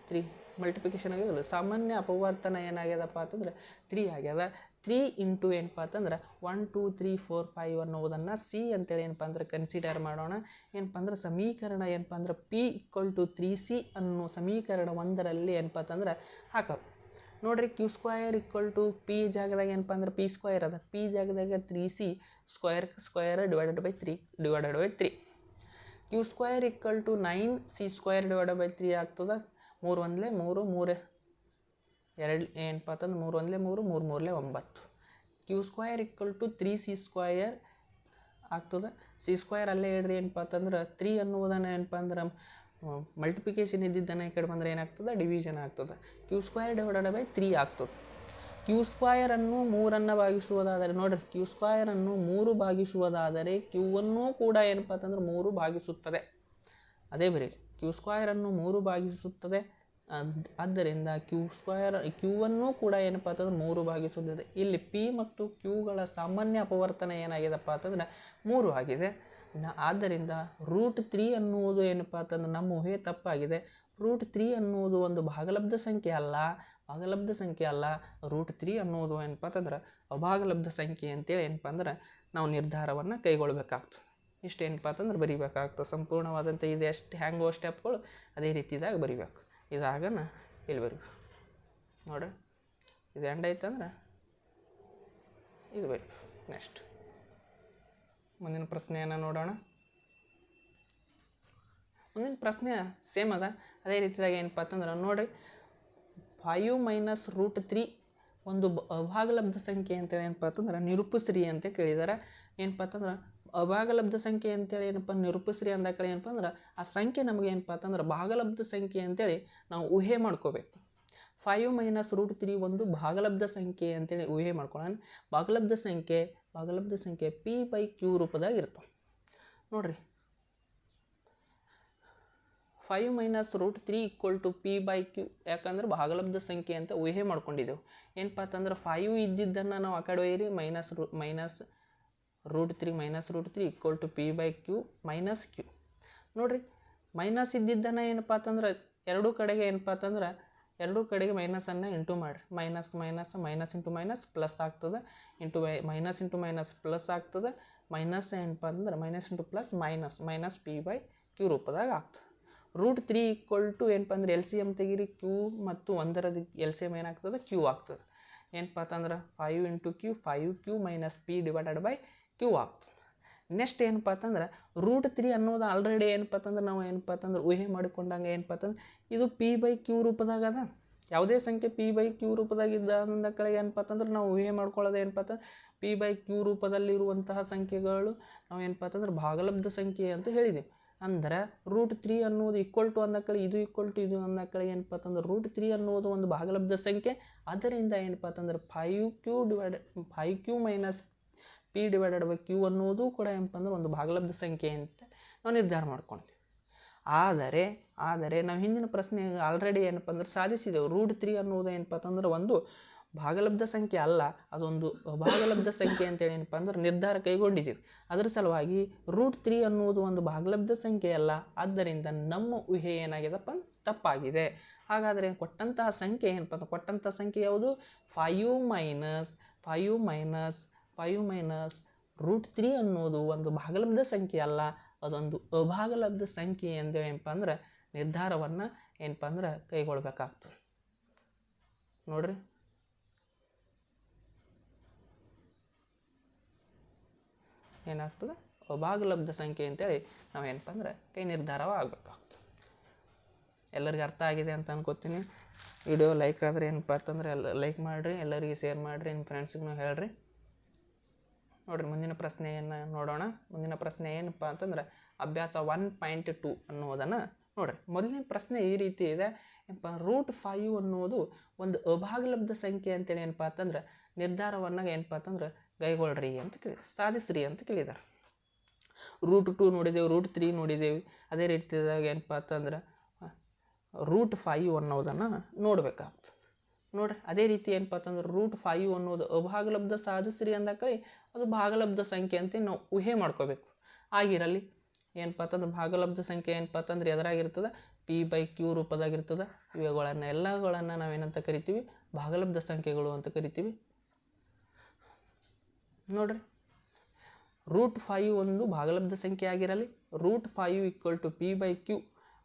3 ಮಲ್ಟಿಪ್ಲಿಕೇಶನ್ ಆಗಿಲ್ಲ, ಸಾಮಾನ್ಯ ಅಪವರ್ತನ ಏನಾಗ್ಯದಪ್ಪ ಅಂತಂದ್ರೆ 3 ಆಗ್ಯದ. 3 ಇಂಟು ಏನಪ್ಪ ಅಂತಂದ್ರೆ 1 2 3 4 5 ಅನ್ನೋದನ್ನು ಸಿ ಅಂತೇಳಿ ಏನಪ್ಪ ಅಂದ್ರೆ ಕನ್ಸಿಡರ್ ಮಾಡೋಣ. ಏನಪ್ಪ ಅಂದ್ರೆ ಸಮೀಕರಣ ಏನಪ್ಪ ಅಂದ್ರೆ ಪಿ ಈಕ್ವಲ್ ಟು 3C ಅನ್ನೋ ಸಮೀಕರಣ 1ರಲ್ಲಿ ಏನಪ್ಪ ಅಂತಂದ್ರೆ ಹಾಕೋದು. ನೋಡ್ರಿ, Q square equal to P ಜಾಗದಾಗ ಏನಪ್ಪ ಅಂದ್ರೆ ಪಿ ಸ್ಕ್ವಯರ್ ಅದ, ಪಿ ಜಾಗದಾಗ 3C square divided by 3 Q square equal to 9C square divided by 3 ಆಗ್ತದೆ. 3 1 3 3 2 ಏನಪ್ಪ ಅಂತಂದ್ರೆ 3 1 3 3 3 9. Q square equal to 3C square ಆಗ್ತದೆ. ಸಿ ಸ್ಕ್ವಯರ್ ಅಲ್ಲೇ ಹೇಳ್ರಿ ಏನಪ್ಪ ಅಂತಂದ್ರೆ 3 ಅನ್ನುವುದನ್ನು ಏನಪ್ಪ ಅಂದ್ರೆ ಮಲ್ಟಿಪ್ಲಿಕೇಶನ್ ಇದ್ದಿದ್ದನ್ನು ಈ ಕಡೆ ಬಂದರೆ ಏನಾಗ್ತದೆ, ಡಿವಿಷನ್ ಆಗ್ತದೆ. ಕ್ಯೂ ಸ್ಕ್ವಯರ್ ಡಿವೈಡೆಡ್ ಬೈ 3 ಆಗ್ತದೆ. ಕ್ಯೂ ಸ್ಕ್ವಯರನ್ನು 3 ಭಾಗಿಸುವುದಾದರೆ ನೋಡಿರಿ, ಕ್ಯೂ ಸ್ಕ್ವಯರನ್ನು 3 ಭಾಗಿಸುವುದಾದರೆ ಕ್ಯೂವನ್ನು ಕೂಡ ಏನಪ್ಪ ಅಂತಂದ್ರೆ 3 ಭಾಗಿಸುತ್ತದೆ. ಅದೇ ಬರೀ ಕ್ಯೂ ಸ್ಕ್ವಯರನ್ನು 3 ಭಾಗಿಸುತ್ತದೆ. ಆದ್ದರಿಂದ ಕ್ಯೂವನ್ನು ಕೂಡ ಏನಪ್ಪ ಅಂತಂದ್ರೆ 3 ಭಾಗಿಸುತ್ತದೆ. ಇಲ್ಲಿ ಪಿ ಮತ್ತು ಕ್ಯೂಗಳ ಸಾಮಾನ್ಯ ಅಪವರ್ತನ ಏನಾಗಿದೆಪ್ಪ ಅಂತಂದ್ರೆ 3 ಆಗಿದೆ. ಆದ್ದರಿಂದ √3 ಅನ್ನುವುದು ಏನಪ್ಪ ಅಂತಂದ್ರೆ ನಮ್ಮ ಊಹೆ ತಪ್ಪಾಗಿದೆ. √3 ಅನ್ನುವುದು ಒಂದು ಭಾಗಲಬ್ಧ ಸಂಖ್ಯೆ ಅಲ್ಲ. √3 ಅನ್ನುವುದು ಏನಪ್ಪ ಅಂತಂದ್ರೆ ಅಭಾಗಲಬ್ಧ ಸಂಖ್ಯೆ ಅಂತೇಳಿ ಏನಪ್ಪ ಅಂದ್ರೆ ನಾವು ನಿರ್ಧಾರವನ್ನು ಕೈಗೊಳ್ಬೇಕಾಗ್ತದೆ. ಇಷ್ಟು ಏನಪ್ಪ ಅಂತಂದ್ರೆ ಬರಿಬೇಕಾಗ್ತದೆ. ಸಂಪೂರ್ಣವಾದಂಥ ಇದು ಎಷ್ಟು ಹ್ಯಾಂಗೋ ಸ್ಟೆಪ್ಗಳು ಅದೇ ರೀತಿದಾಗ ಬರಿಬೇಕು. ಇದಾಗನ ಇಲ್ಲಿ ಬರಿಬೇಕು. ನೋಡ್ರಿ, ಇದು ಎಂಡ್ ಐತಂದ್ರೆ ಇದು ಬರಿಬೇಕು. ನೆಕ್ಸ್ಟ್ ಮುಂದಿನ ಪ್ರಶ್ನೆಯನ್ನು ನೋಡೋಣ. ಮುಂದಿನ ಪ್ರಶ್ನೆ ಸೇಮ್ ಅದ. ಅದೇ ರೀತಿಯಾಗಿ ಏನಪ್ಪ ಅಂತಂದ್ರೆ ನೋಡಿರಿ, 5 ಮೈನಸ್ √3 ಒಂದು ಅಭಾಗಲಬ್ಧ ಸಂಖ್ಯೆ ಅಂತೇಳಿ ಏನಪ್ಪ ಅಂತಂದ್ರೆ ನಿರೂಪಿಸ್ರಿ ಅಂತ ಕೇಳಿದ್ದಾರೆ. ಏನಪ್ಪ ಅಂತಂದ್ರೆ ಅಭಾಗಲಬ್ಧ ಸಂಖ್ಯೆ ಅಂತೇಳಿ ಏನಪ್ಪ ನಿರೂಪಿಸ್ರಿ ಅಂದ ಕಡೆ ಏನಪ್ಪ ಅಂದ್ರೆ ಆ ಸಂಖ್ಯೆ ನಮಗೆ ಏನಪ್ಪ ಅಂತಂದ್ರೆ ಭಾಗಲಬ್ಧ ಸಂಖ್ಯೆ ಅಂತೇಳಿ ನಾವು ಊಹೆ ಮಾಡ್ಕೋಬೇಕು. 5 ಮೈನಸ್ √3 ಒಂದು ಭಾಗಲಬ್ಧ ಸಂಖ್ಯೆ ಅಂತೇಳಿ ಊಹೆ ಮಾಡ್ಕೊಳ್ಳೋಣ. ಭಾಗಲಬ್ಧ ಸಂಖ್ಯೆ ಪಿ ಬೈ ಕ್ಯೂ ರೂಪದಾಗ ಇರ್ತವೆ. ನೋಡ್ರಿ, 5 minus √3 equal to P by Q, ಯಾಕಂದ್ರೆ ಭಾಗಲಬ್ಧ ಸಂಖ್ಯೆ ಅಂತ ಊಹೆ ಮಾಡ್ಕೊಂಡಿದ್ದೆವು. ಏನಪ್ಪ ಅಂತಂದ್ರೆ 5 ಇದ್ದಿದ್ದನ್ನು ನಾವು ಆ ಕಡೆ ಒಯ್ಯಿರಿ, minus √3 equal to P by Q minus Q. ನೋಡ್ರಿ, ಮೈನಸ್ ಇದ್ದಿದ್ದನ್ನು ಏನಪ್ಪ ಅಂತಂದ್ರೆ ಎರಡೂ ಕಡೆಗೆ ಏನಪ್ಪ ಅಂತಂದ್ರೆ ಎರಡೂ ಕಡೆಗೆ ಮೈನಸನ್ನು ಇಂಟು ಮಾಡಿರಿ. ಮೈನಸ್ ಇಂಟು ಮೈನಸ್ ಪ್ಲಸ್ ಆಗ್ತದೆ, ಮೈನಸ್ ಇಂಟು ಮೈನಸ್ ಪ್ಲಸ್ ಆಗ್ತದೆ. ಮೈನಸ್ ಏನಪ್ಪ ಅಂದ್ರೆ minus into plus minus P by Q ರೂಪದಾಗ ಆಗ್ತದೆ. √3 ಈಕ್ವಲ್ ಟು ಏನಪ್ಪ ಅಂದ್ರೆ ಎಲ್ ಸಿ ಎಮ್ ತೆಗೀರಿ, ಕ್ಯೂ ಮತ್ತು 1 ಎಲ್ ಸಿ ಎಮ್ ಏನಾಗ್ತದೆ, ಕ್ಯೂ ಆಗ್ತದೆ. ಏನಪ್ಪ ಅಂತಂದ್ರೆ 5 into Q 5Q minus P divided by Q ಆಗ್ತದೆ. ನೆಕ್ಸ್ಟ್ ಏನಪ್ಪ ಅಂತಂದ್ರೆ √3 ಅನ್ನೋದು ಆಲ್ರೆಡಿ ಏನಪ್ಪ ಅಂತಂದ್ರೆ ನಾವು ಏನಪ್ಪ ಅಂತಂದ್ರೆ ಊಹೆ ಮಾಡಿಕೊಂಡಂಗೆ ಏನಪ್ಪ ಅಂತಂದ್ರೆ ಇದು ಪಿ ಬೈ ಕ್ಯೂ ರೂಪದಾಗ ಅದ. ಯಾವುದೇ ಸಂಖ್ಯೆ ಪಿ ಬೈ ಕ್ಯೂ ರೂಪದಾಗಿದ್ದ ಅಂದ ಕಡೆ ಏನಪ್ಪ ಅಂತಂದ್ರೆ ನಾವು ಊಹೆ ಮಾಡ್ಕೊಳ್ಳೋದು ಏನಪ್ಪ ಅಂತಂದ್ರೆ ಪಿ ಬೈ ಕ್ಯೂ ರೂಪದಲ್ಲಿರುವಂತಹ ಸಂಖ್ಯೆಗಳು ನಾವು ಏನಪ್ಪ ಅಂತಂದ್ರೆ ಭಾಗಲಬ್ಧ ಸಂಖ್ಯೆ ಅಂತ ಹೇಳಿದ್ದೀವಿ. ಅಂದ್ರೆ √3 ಅನ್ನೋದು ಈಕ್ವಲ್ ಟು ಅಂದ ಕಡೆ ಇದು ಈಕ್ವಲ್ ಟು ಇದು ಅಂದ ಕಡೆ ಏನಪ್ಪ ಅಂತಂದ್ರೆ √3 ಅನ್ನೋದು ಒಂದು ಭಾಗಲಬ್ಧ ಸಂಖ್ಯೆ. ಅದರಿಂದ ಏನಪ್ಪ ಅಂತಂದ್ರೆ 5Q minus P divided by Q ಅನ್ನೋದು ಕೂಡ ಏನಪ್ಪ ಅಂದ್ರೆ ಒಂದು ಭಾಗಲಬ್ಧ ಸಂಖ್ಯೆ ಅಂತ ನಾವು ನಿರ್ಧಾರ ಮಾಡ್ಕೊಳ್ತೀವಿ. ಆದರೆ ನಾವು ಹಿಂದಿನ ಪ್ರಶ್ನೆ ಆಲ್ರೆಡಿ ಏನಪ್ಪ ಅಂದ್ರೆ ಸಾಧಿಸಿದೆವು. √3 ಅನ್ನೋದು ಏನಪ್ಪ ಅಂತಂದ್ರೆ ಒಂದು ಭಾಗಲಬ್ಧ ಸಂಖ್ಯೆ ಅಲ್ಲ, ಅದೊಂದು ಅಭಾಗಲಬ್ಧ ಸಂಖ್ಯೆ ಅಂತೇಳಿ ಏನಪ್ಪ ಅಂದ್ರೆ ನಿರ್ಧಾರ ಕೈಗೊಂಡಿದ್ದೀವಿ. ಅದರ ಸಲುವಾಗಿ √3 ಅನ್ನುವುದು ಒಂದು ಭಾಗಲಬ್ಧ ಸಂಖ್ಯೆ ಅಲ್ಲ. ಆದ್ದರಿಂದ ನಮ್ಮ ಊಹೆ ಏನಾಗಿದೆಪ್ಪ ತಪ್ಪಾಗಿದೆ. ಹಾಗಾದರೆ ಕೊಟ್ಟಂತಹ ಸಂಖ್ಯೆ ಏನಪ್ಪ ಅಂದ್ರೆ ಕೊಟ್ಟಂಥ ಸಂಖ್ಯೆ ಯಾವುದು? 5 ಮೈನಸ್ √3 ಅನ್ನೋದು ಒಂದು ಭಾಗಲಬ್ಧ ಸಂಖ್ಯೆ ಅಲ್ಲ, ಅದೊಂದು ಅಭಾಗಲಬ್ಧ ಸಂಖ್ಯೆ ಅಂತೇಳಿ ಏನಪ್ಪ ಅಂದ್ರೆ ನಿರ್ಧಾರವನ್ನು ಏನಪ್ಪ ಅಂದ್ರೆ ಕೈಗೊಳ್ಬೇಕಾಗ್ತದೆ. ನೋಡ್ರಿ, ಏನಾಗ್ತದೆ, ಅಭಾಗಲಬ್ಧ ಸಂಖ್ಯೆ ಅಂತೇಳಿ ನಾವು ಏನಪ್ಪ ಅಂದ್ರೆ ಕೈ ನಿರ್ಧಾರವಾಗಬೇಕಾಗ್ತದೆ. ಎಲ್ಲರಿಗೂ ಅರ್ಥ ಆಗಿದೆ ಅಂತ ಅನ್ಕೋತೀನಿ. ವಿಡಿಯೋ ಲೈಕ್ ಆದರೆ ಏನಪ್ಪ ಅಂತಂದ್ರೆ ಲೈಕ್ ಮಾಡಿರಿ, ಎಲ್ಲರಿಗೆ ಶೇರ್ ಮಾಡಿರಿ, ನಿಮ್ಮ ಫ್ರೆಂಡ್ಸಿಗೂ ಹೇಳ್ರಿ. ನೋಡಿರಿ, ಮುಂದಿನ ಪ್ರಶ್ನೆಯನ್ನು ನೋಡೋಣ. ಮುಂದಿನ ಪ್ರಶ್ನೆ ಏನಪ್ಪ ಅಂತಂದ್ರೆ ಅಭ್ಯಾಸ 1.2 ಅನ್ನೋದನ್ನು ನೋಡಿರಿ. ಮೊದಲನೇ ಪ್ರಶ್ನೆ ಈ ರೀತಿ ಇದೆ. ಏನಪ್ಪ √5 ಅನ್ನೋದು ಒಂದು ಅಭಾಗಲಬ್ಧ ಸಂಖ್ಯೆ ಅಂತೇಳಿ ಏನಪ್ಪ ಅಂತಂದ್ರೆ ನಿರ್ಧಾರವನ್ನು ಏನಪ್ಪ ಅಂತಂದ್ರೆ ಕೈಗೊಳ್ಳ್ರಿ ಅಂತ ಸಾಧಿಸ್ರಿ ಅಂತ ಕೇಳಿದ್ದಾರೆ. √2 ನೋಡಿದೆವು, √3 ನೋಡಿದ್ದೇವೆ. ಅದೇ ರೀತಿಯಾಗಿ ಏನಪ್ಪ ಅಂತಂದ್ರೆ √5 ಅನ್ನೋದನ್ನು ನೋಡಬೇಕಾಗ್ತದೆ. ನೋಡ್ರಿ, ಅದೇ ರೀತಿ ಏನಪ್ಪ ಅಂತಂದ್ರೆ √5 ಅನ್ನೋದು ಅಭಾಗಲಬ್ಧ ಸಾಧಿಸ್ರಿ ಅಂದಕಳಿ ಅದು ಭಾಗಲಬ್ಧ ಸಂಖ್ಯೆ ಅಂತ ನಾವು ಊಹೆ ಮಾಡ್ಕೋಬೇಕು. ಆಗಿರಲಿ ಏನಪ್ಪ ಅಂತಂದ್ರೆ ಭಾಗಲಬ್ಧ ಸಂಖ್ಯೆ ಏನಪ್ಪ ಅಂತಂದ್ರೆ ಎದುರಾಗಿರ್ತದೆ ಪಿ ಬೈ ಕ್ಯೂ ರೂಪದಾಗಿರ್ತದೆ. ಇವುಗಳನ್ನು ಎಲ್ಲಗಳನ್ನು ನಾವೇನಂತ ಕರಿತೀವಿ, ಭಾಗಲಬ್ಧ ಸಂಖ್ಯೆಗಳು ಅಂತ ಕರಿತೀವಿ. ನೋಡ್ರಿ, √5 ಒಂದು ಭಾಗಲಬ್ಧ ಸಂಖ್ಯೆ ಆಗಿರಲಿ, √5 = ಪಿ ಬೈ ಕ್ಯೂ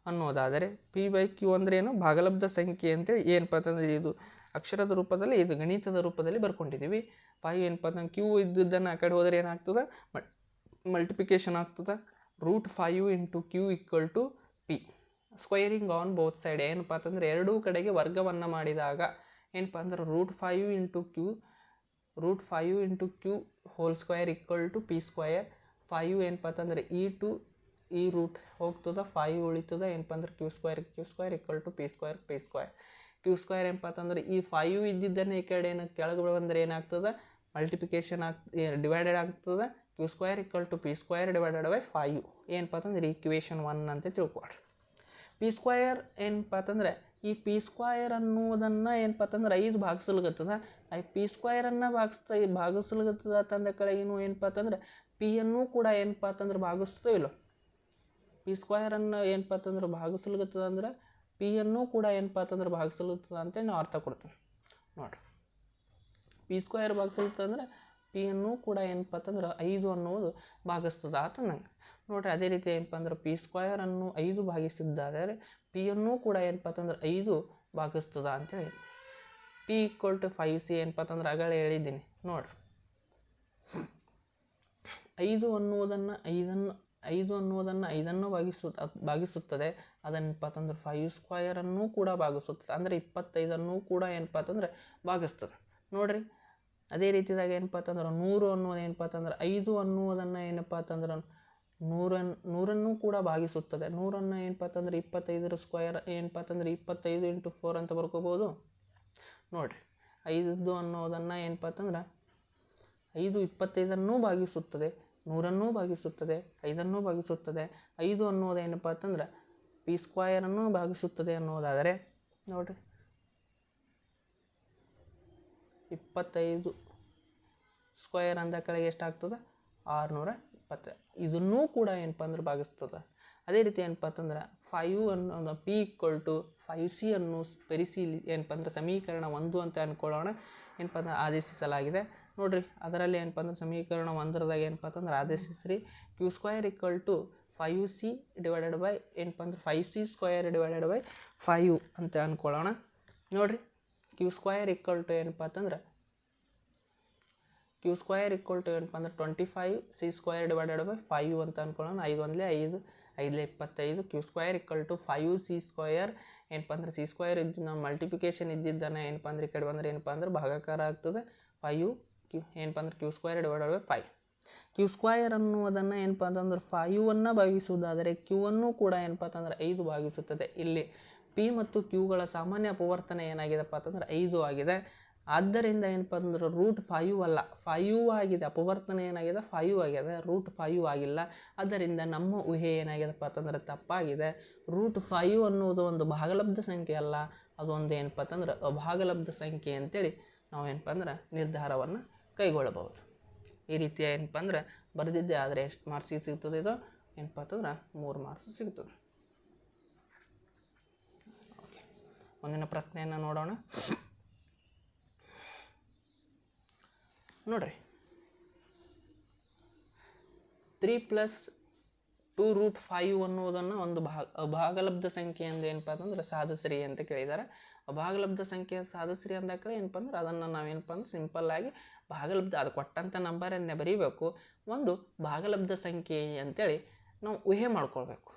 ಅನ್ನೋದಾದರೆ, ಪಿ ಬೈ ಕ್ಯೂ ಅಂದ್ರೆ ಏನು, ಭಾಗಲಬ್ಧ ಸಂಖ್ಯೆ ಅಂತೇಳಿ ಏನಪ್ಪ ಅಂತಂದ್ರೆ ಇದು ಅಕ್ಷರದ ರೂಪದಲ್ಲಿ, ಇದು ಗಣಿತದ ರೂಪದಲ್ಲಿ ಬರ್ಕೊಂಡಿದ್ದೀವಿ. 5 ಏನಪ್ಪ ಅಂತಂದ್ರೆ ಕ್ಯೂ ಇದ್ದದ್ದನ್ನು ಆ ಕಡೆ ಹೋದರೆ ಏನಾಗ್ತದೆ, ಮಲ್ಟಿಪ್ಲಿಕೇಶನ್ ಆಗ್ತದೆ. √5 × Q = P. Squaring on both side ಏನಪ್ಪ ಅಂತಂದ್ರೆ ಎರಡೂ ಕಡೆಗೆ ವರ್ಗವನ್ನು ಮಾಡಿದಾಗ ಏನಪ್ಪ ಅಂದ್ರೆ √5 × ಕ್ಯೂ ಹೋಲ್ ಸ್ಕ್ವೈರ್ = p². 5 ಏನಪ್ಪ ಅಂತಂದ್ರೆ ಈ ರೂಟ್ ಹೋಗ್ತದೆ, 5 ಉಳಿತದೆ. ಏನಪ್ಪ ಅಂದ್ರೆ ಕ್ಯೂ ಸ್ಕ್ವೈರ್ = p². ಕ್ಯೂ² ಏನಪ್ಪ ಅಂತಂದ್ರೆ ಈ 5 ಇದ್ದಿದ್ದನ್ನು ಈ ಕಡೆ ಏನು ಕೆಳಗೆ ಬಂದರೆ ಏನಾಗ್ತದೆ, ಮಲ್ಟಿಪ್ಲಿಕೇಶನ್ ಡಿವೈಡೆಡ್ ಆಗ್ತದೆ. ಕ್ಯೂ² = p² / 5 ಏನಪ್ಪ ಅಂತಂದ್ರೆ ಈಕ್ವೇಷನ್ 1 ಅಂತ ತಿಳ್ಕೊಳ್ರಿ. p² ಏನಪ್ಪ ಅಂತಂದ್ರೆ ಈ p² ಅನ್ನೋದನ್ನು ಏನಪ್ಪ ಅಂತಂದ್ರೆ 5 ಭಾಗಿಸಲ್ಗತ್ತದ. p² ಭಾಗಿಸಲ್ಗತ್ತದ ತಂದ ಕೆಳಗೇನು ಏನಪ್ಪ ಅಂತಂದ್ರೆ ಪಿಯನ್ನು ಕೂಡ ಏನಪ್ಪ ಅಂತಂದ್ರೆ ಭಾಗಿಸ್ತೋ ಇಲ್ಲೋ, p² ಏನಪ್ಪ ಅಂತಂದ್ರೆ ಭಾಗಿಸಲ್ಗತ್ತದ ಅಂದ್ರೆ ಪಿಯನ್ನು ಕೂಡ ಏನಪ್ಪ ಅಂತಂದ್ರೆ ಭಾಗಿಸಲ್ಗತ್ತದ ಅಂತೇಳಿ ನಾವು ಅರ್ಥ ಕೊಡ್ತೀವಿ. ನೋಡಿರಿ, p² ಭಾಗಿಸಲ್ತಂದ್ರೆ ಪಿಯನ್ನು ಕೂಡ ಏನಪ್ಪ ಅಂತಂದ್ರೆ 5 ಅನ್ನೋದು ಭಾಗಿಸ್ತದ ಅಂತ ನಂಗೆ. ನೋಡಿರಿ, ಅದೇ ರೀತಿ ಏನಪ್ಪ ಅಂದ್ರೆ p² ಅನ್ನು 5 ಭಾಗಿಸಿದ್ದಾದರೆ ಪಿಯನ್ನು ಕೂಡ ಏನಪ್ಪ ಅಂತಂದ್ರೆ 5 ಭಾಗಿಸ್ತದ ಅಂತೇಳಿ. p = 5c ಏನಪ್ಪ ಅಂತಂದ್ರೆ ಆಗಲೇ ಹೇಳಿದ್ದೀನಿ. ನೋಡಿರಿ, 5 ಅನ್ನೋದನ್ನು 5 ಭಾಗಿಸುತ್ತದೆ. ಅದನ್ನಪ್ಪ ಅಂತಂದ್ರೆ 5² ಅನ್ನು ಕೂಡ ಭಾಗಿಸುತ್ತದೆ. ಅಂದರೆ 25 ಕೂಡ ಏನಪ್ಪ ಅಂತಂದ್ರೆ ಭಾಗಿಸ್ತದೆ. ನೋಡಿರಿ, ಅದೇ ರೀತಿಯಾಗಿ ಏನಪ್ಪ ಅಂತಂದ್ರೆ 100 ಅನ್ನೋದು ಏನಪ್ಪ ಅಂತಂದ್ರೆ 5 ಅನ್ನೋದನ್ನು ಏನಪ್ಪ ಅಂತಂದ್ರೆ 100 ಕೂಡ ಭಾಗಿಸುತ್ತದೆ. 100 ಏನಪ್ಪ ಅಂತಂದ್ರೆ 25² ಏನಪ್ಪ ಅಂತಂದ್ರೆ 25 × 4 ಅಂತ ಬರ್ಕೋಬೋದು. ನೋಡಿರಿ, 5 ಅನ್ನೋದನ್ನು ಏನಪ್ಪ ಅಂತಂದ್ರೆ 5 25 ಭಾಗಿಸುತ್ತದೆ, 100 ಭಾಗಿಸುತ್ತದೆ, 5 ಭಾಗಿಸುತ್ತದೆ. 5 ಅನ್ನೋದು ಏನಪ್ಪ ಅಂತಂದ್ರೆ p² ಭಾಗಿಸುತ್ತದೆ ಅನ್ನೋದಾದರೆ ನೋಡಿರಿ, 25² ಅಂದ ಕೆಳಗೆ ಎಷ್ಟಾಗ್ತದೆ, 620. ಇದನ್ನೂ ಕೂಡ ಏನಪ್ಪ ಅಂದ್ರೆ ಭಾಗಿಸ್ತದೆ. ಅದೇ ರೀತಿ ಏನಪ್ಪ ಅಂತಂದ್ರೆ 5 ಅನ್ನೋ p = 5c ಅನ್ನು ಪರಿಶೀಲಿ ಏನಪ್ಪ ಅಂದ್ರೆ ಸಮೀಕರಣ 1 ಅಂತ ಅಂದ್ಕೊಳ್ಳೋಣ. ಏನಪ್ಪ ಅಂದ್ರೆ ಆದೇಶಿಸಲಾಗಿದೆ. ನೋಡಿರಿ, ಅದರಲ್ಲಿ ಏನಪ್ಪ ಅಂದ್ರೆ ಸಮೀಕರಣ 1ರದಾಗ ಏನಪ್ಪ ಅಂತಂದ್ರೆ ಆದೇಶಿಸ್ರಿ. ಕ್ಯೂ² = 5c ಏನಪ್ಪ ಅಂದ್ರೆ 5c² / 5 ಅಂತ ಅಂದ್ಕೊಳ್ಳೋಣ. ನೋಡಿರಿ, ಕ್ಯೂ² ಏನಪ್ಪ ಅಂತಂದ್ರೆ ಏನಪ್ಪ ಅಂದ್ರೆ 25c² / 5 ಅಂತ ಅಂದ್ಕೊಳ್ಳೋಣ. 5 × 1 = 5, 5 × 25. ಕ್ಯೂ² = 5c² ಏನಪ್ಪ ಅಂದ್ರೆ c² ಇದ್ದು ನಾವು ಮಲ್ಟಿಪ್ಲಿಕೇಶನ್ ಇದ್ದಿದ್ದನ್ನು ಏನಪ್ಪ ಅಂದ್ರೆ ಈ ಕಡೆ ಬಂದರೆ ಏನಪ್ಪ ಅಂದ್ರೆ ಭಾಗಾಕಾರ ಆಗ್ತದೆ. 5 ಏನಪ್ಪ ಅಂದ್ರೆ ಕ್ಯೂ² / 5. ಕ್ಯೂ² ಅನ್ನುವುದನ್ನು ಏನಪ್ಪ ಅಂತಂದ್ರೆ 5 ಭಾಗಿಸುವುದಾದರೆ ಕ್ಯೂವನ್ನು ಕೂಡ ಏನಪ್ಪ ಅಂತಂದ್ರೆ 5 ಭಾಗಿಸುತ್ತದೆ. ಇಲ್ಲಿ ಪಿ ಮತ್ತು ಕ್ಯೂಗಳ ಸಾಮಾನ್ಯ ಅಪವರ್ತನ ಏನಾಗಿದೆಪ್ಪ ಅಂತಂದ್ರೆ 5 ಆಗಿದೆ. ಆದ್ದರಿಂದ ಏನಪ್ಪ ಅಂದ್ರೆ √5 ಅಲ್ಲ, 5 ಆಗಿದೆ. ಅಪವರ್ತನ ಏನಾಗಿದೆ, 5 ಆಗಿದೆ, √5 ಆಗಿಲ್ಲ. ಆದ್ದರಿಂದ ನಮ್ಮ ಊಹೆ ಏನಾಗಿದೆಪ್ಪ ಅಂತಂದ್ರೆ ತಪ್ಪಾಗಿದೆ. √5 ಅನ್ನೋದು ಒಂದು ಭಾಗಲಬ್ಧ ಸಂಖ್ಯೆ ಅಲ್ಲ, ಅದೊಂದು ಏನಪ್ಪ ಅಂತಂದ್ರೆ ಅಭಾಗಲಬ್ಧ ಸಂಖ್ಯೆ ಅಂತೇಳಿ ನಾವು ಏನಪ್ಪ ಅಂದ್ರೆ ನಿರ್ಧಾರವನ್ನು ಕೈಗೊಳ್ಳಬಹುದು. ಈ ರೀತಿ ಏನಪ್ಪ ಅಂದ್ರೆ ಬರೆದಿದ್ದೆ. ಆದರೆ ಎಷ್ಟು ಮಾರ್ಕ್ಸಿಗೆ ಸಿಗ್ತದೆ ಇದು ಏನಪ್ಪ ಅಂತಂದ್ರೆ 3 ಮಾರ್ಕ್ಸ್ ಸಿಗ್ತದೆ. ಓಕೆ, ಮುಂದಿನ ಪ್ರಶ್ನೆಯನ್ನು ನೋಡೋಣ. ನೋಡ್ರಿ, 3 + 2√5 ಅನ್ನೋದನ್ನು ಒಂದು ಅಭಾಗಲಬ್ಧ ಸಂಖ್ಯೆ ಎಂದು ಏನಪ್ಪ ಅಂತಂದ್ರೆ ಸಾಧಿಸ್ರಿ ಅಂತ ಕೇಳಿದ್ದಾರೆ. ಅಭಾಗಲಬ್ಧ ಸಂಖ್ಯೆ ಸಾಧಿಸ್ರಿ ಅಂದ ಕಡೆ ಏನಪ್ಪ ಅಂದ್ರೆ ಅದನ್ನು ನಾವೇನಪ್ಪ ಅಂದ್ರೆ ಸಿಂಪಲ್ ಆಗಿ ಭಾಗಲಬ್ಧ ಅದು ಕೊಟ್ಟಂಥ ನಂಬರನ್ನೇ ಬರೀಬೇಕು. ಒಂದು ಭಾಗಲಬ್ಧ ಸಂಖ್ಯೆ ಅಂತೇಳಿ ನಾವು ಊಹೆ ಮಾಡ್ಕೊಳ್ಬೇಕು.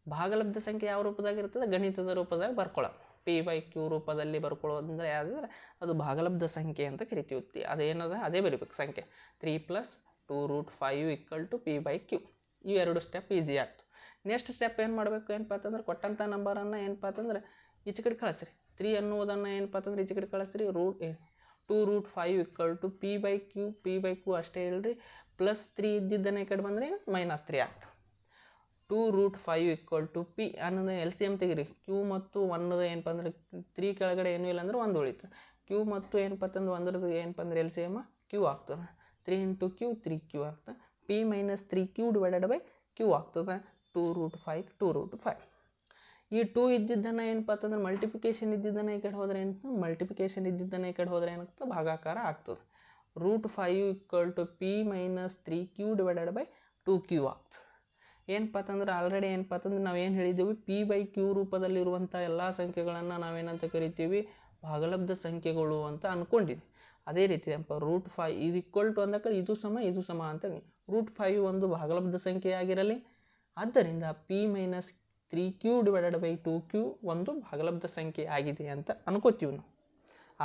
ಭಾಗಲಬ್ಧ ಸಂಖ್ಯೆ ಯಾವ ರೂಪದಾಗಿರ್ತದೆ, ಗಣಿತದ ರೂಪದಾಗ ಬರ್ಕೊಳ್ಳೋದು. p/q ರೂಪದಲ್ಲಿ ಬರ್ಕೊಳ್ಳೋದಂದ್ರೆ ಯಾವುದಂದ್ರೆ ಅದು ಭಾಗಲಬ್ಧ ಸಂಖ್ಯೆ ಅಂತ ಕರಿತೀವಿ. ಅದೇನದ ಅದೇ ಬರೀಬೇಕು ಸಂಖ್ಯೆ. 3 + 2√5 = p/q. ಈ 2 ಸ್ಟೆಪ್ ಈಸಿ ಆಗ್ತು. ನೆಕ್ಸ್ಟ್ ಸ್ಟೆಪ್ ಏನು ಮಾಡಬೇಕು ಏನಪ್ಪ ಅಂತಂದ್ರೆ ಕೊಟ್ಟಂಥ ನಂಬರನ್ನು ಏನಪ್ಪ ಅಂತಂದ್ರೆ ಈಚೆ ಕಡೆ ಕಳಿಸ್ರಿ. 3 ಅನ್ನೋದನ್ನು ಏನಪ್ಪ ಅಂತಂದ್ರೆ ಈಚೆ ಕಡೆ ಕಳಿಸ್ರಿ. 2√5 = p/q ಅಷ್ಟೇ ಹೇಳ್ರಿ. +3 ಇದ್ದಿದ್ದನ್ನು ಈ ಕಡೆ ಬಂದರೆ -3 ಆಗ್ತದೆ. 2√5 = p ಅನ್ನೋದು LCM ತೆಗಿರಿ. q ಮತ್ತು 1 ಏನಪ್ಪ ಅಂದ್ರೆ 3 ಕೆಳಗಡೆ ಏನೂ ಇಲ್ಲ ಅಂದ್ರೆ 1 ಉಳಿತು. q ಮತ್ತು ಏನಪ್ಪ ಅಂತಂದ್ರೆ 1ರದ್ದು ಏನಪ್ಪ ಅಂದ್ರೆ LCM q ಆಗ್ತದೆ. 3 × q 3q ಆಗ್ತದೆ. p - 3q / q ಆಗ್ತದೆ. 2√5 2√5. ಈ 2 ಇದ್ದಿದ್ದನ್ನು ಏನಪ್ಪ ಅಂತಂದ್ರೆ ಮಲ್ಟಿಪ್ಲಿಕೇಶನ್ ಇದ್ದಿದ್ದನ್ನು ಈ ಕಡೆ ಹೋದರೆ ಏನು ಮಲ್ಟಿಪ್ಲಿಕೇಶನ್ ಇದ್ದಿದ್ದನ್ನು ಈ ಕಡೆ ಹೋದರೆ ಏನಾಗ್ತದೆ ಭಾಗಾಕಾರ ಆಗ್ತದೆ. √5 = p - 3q / 2q ಆಗ್ತದೆ. ಏನಪ್ಪ ಅಂತಂದ್ರೆ ಆಲ್ರೆಡಿ ಏನಪ್ಪ ಅಂತಂದ್ರೆ ನಾವು ಏನು ಹೇಳಿದ್ದೀವಿ, p/q ರೂಪದಲ್ಲಿರುವಂಥ ಎಲ್ಲ ಸಂಖ್ಯೆಗಳನ್ನು ನಾವೇನಂತ ಕರಿತೀವಿ, ಭಾಗಲಬ್ಧ ಸಂಖ್ಯೆಗಳು ಅಂತ ಅಂದ್ಕೊಂಡಿದ್ವಿ. ಅದೇ ರೀತಿ ಏನಪ್ಪ √5 = ಅಂದಕ ಇದು ಸಮ ಅಂತೇಳಿ √5 ಒಂದು ಭಾಗಲಬ್ಧ ಸಂಖ್ಯೆ ಆಗಿರಲಿ, ಆದ್ದರಿಂದ p - 3q / 2q ಒಂದು ಭಾಗಲಬ್ಧ ಸಂಖ್ಯೆ ಆಗಿದೆ ಅಂತ ಅನ್ಕೋತೀವಿ ನಾವು.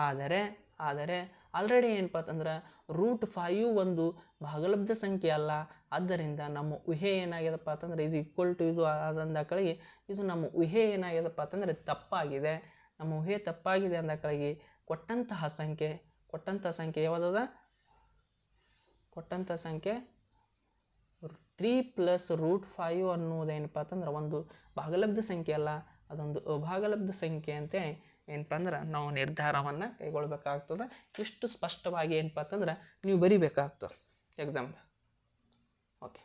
ಆದರೆ ಆಲ್ರೆಡಿ ಏನಪ್ಪ ಅಂತಂದ್ರೆ √5 ಒಂದು ಭಾಗಲಬ್ಧ ಸಂಖ್ಯೆ ಅಲ್ಲ. ಆದ್ದರಿಂದ ನಮ್ಮ ಊಹೆ ಏನಾಗ್ಯದಪ್ಪ ಅಂತಂದ್ರೆ ಇದು ಇದು ಆದಂದ ಕಡೆಗೆ ಇದು ನಮ್ಮ ಊಹೆ ಏನಾಗ್ಯದಪ್ಪ ಅಂತಂದರೆ ತಪ್ಪಾಗಿದೆ. ನಮ್ಮ ಊಹೆ ತಪ್ಪಾಗಿದೆ ಅಂದ ಕಡೆಗೆ ಕೊಟ್ಟಂತಹ ಸಂಖ್ಯೆ ಯಾವುದದ, ಕೊಟ್ಟಂಥ ಸಂಖ್ಯೆ 3 + √5 ಅನ್ನೋದೇನಪ್ಪ ಅಂತಂದ್ರೆ ಒಂದು ಭಾಗಲಬ್ಧ ಸಂಖ್ಯೆ ಅಲ್ಲ, ಅದೊಂದು ಅಭಾಗಲಬ್ಧ ಸಂಖ್ಯೆ ಅಂತ ಏನಪ್ಪ ಅಂದ್ರೆ ನಾವು ನಿರ್ಧಾರವನ್ನು ಕೈಗೊಳ್ಬೇಕಾಗ್ತದೆ. ಇಷ್ಟು ಸ್ಪಷ್ಟವಾಗಿ ಏನಪ್ಪ ಅಂತಂದ್ರೆ ನೀವು ಬರಿಬೇಕಾಗ್ತದೆ ಎಕ್ಸಾಮ್. ಓಕೆ,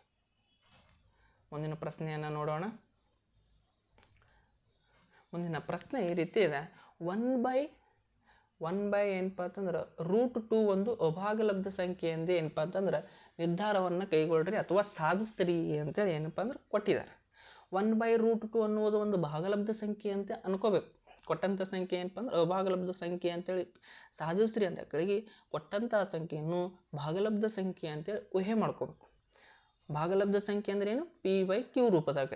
ಮುಂದಿನ ಪ್ರಶ್ನೆಯನ್ನು ನೋಡೋಣ. ಮುಂದಿನ ಪ್ರಶ್ನೆ ಈ ರೀತಿ ಇದೆ, 1/1 ಏನಪ್ಪ ಅಂತಂದ್ರೆ √2 ಒಂದು ಅಭಾಗಲಬ್ಧ ಸಂಖ್ಯೆ ಎಂದು ಏನಪ್ಪ ಅಂತಂದ್ರೆ ನಿರ್ಧಾರವನ್ನು ಕೈಗೊಳ್ಳ್ರಿ ಅಥವಾ ಸಾಧಿಸ್ರಿ ಅಂತೇಳಿ ಏನಪ್ಪ ಅಂದ್ರೆ ಕೊಟ್ಟಿದ್ದಾರೆ. 1/√2 ಅನ್ನುವುದು ಒಂದು ಭಾಗಲಬ್ಧ ಸಂಖ್ಯೆ ಅಂತ ಅನ್ಕೋಬೇಕು. ಕೊಟ್ಟಂಥ ಸಂಖ್ಯೆ ಏನಪ್ಪ ಅಂದ್ರೆ ಅಭಾಗಲಬ್ಧ ಸಂಖ್ಯೆ ಅಂತೇಳಿ ಸಾಧಿಸ್ರಿ ಅಂತ ಕಡೆಗೆ ಕೊಟ್ಟಂತಹ ಸಂಖ್ಯೆಯನ್ನು ಭಾಗಲಬ್ಧ ಸಂಖ್ಯೆ ಅಂತೇಳಿ ಊಹೆ ಮಾಡ್ಕೋಬೇಕು. ಭಾಗಲಬ್ಧ ಸಂಖ್ಯೆ ಅಂದ್ರೆ ಏನು, p/q ರೂಪದಾಗ.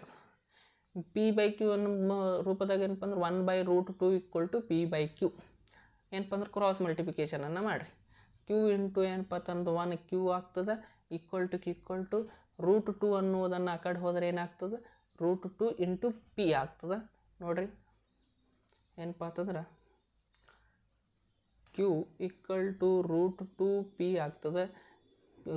p/q ಅನ್ನೋ ರೂಪದಾಗ ಏನಪ್ಪ ಅಂದ್ರೆ 1/√2 = p/q ಏನಪ್ಪ ಅಂದ್ರೆ ಕ್ರಾಸ್ ಮಲ್ಟಿಪ್ಲಿಕೇಶನನ್ನು ಮಾಡಿರಿ. q ಇಂಟು ಏನಪ್ಪ ಅಂತಂದ್ರೆ 1q ಆಗ್ತದೆ, √2 ಅನ್ನುವುದನ್ನು ಆ ಕಡೆ ಹೋದರೆ ಏನಾಗ್ತದೆ, √2 × p ಆಗ್ತದೆ. ನೋಡ್ರಿ ಏನಪ್ಪ ಅಂತಂದ್ರೆ q = √2p ಆಗ್ತದೆ.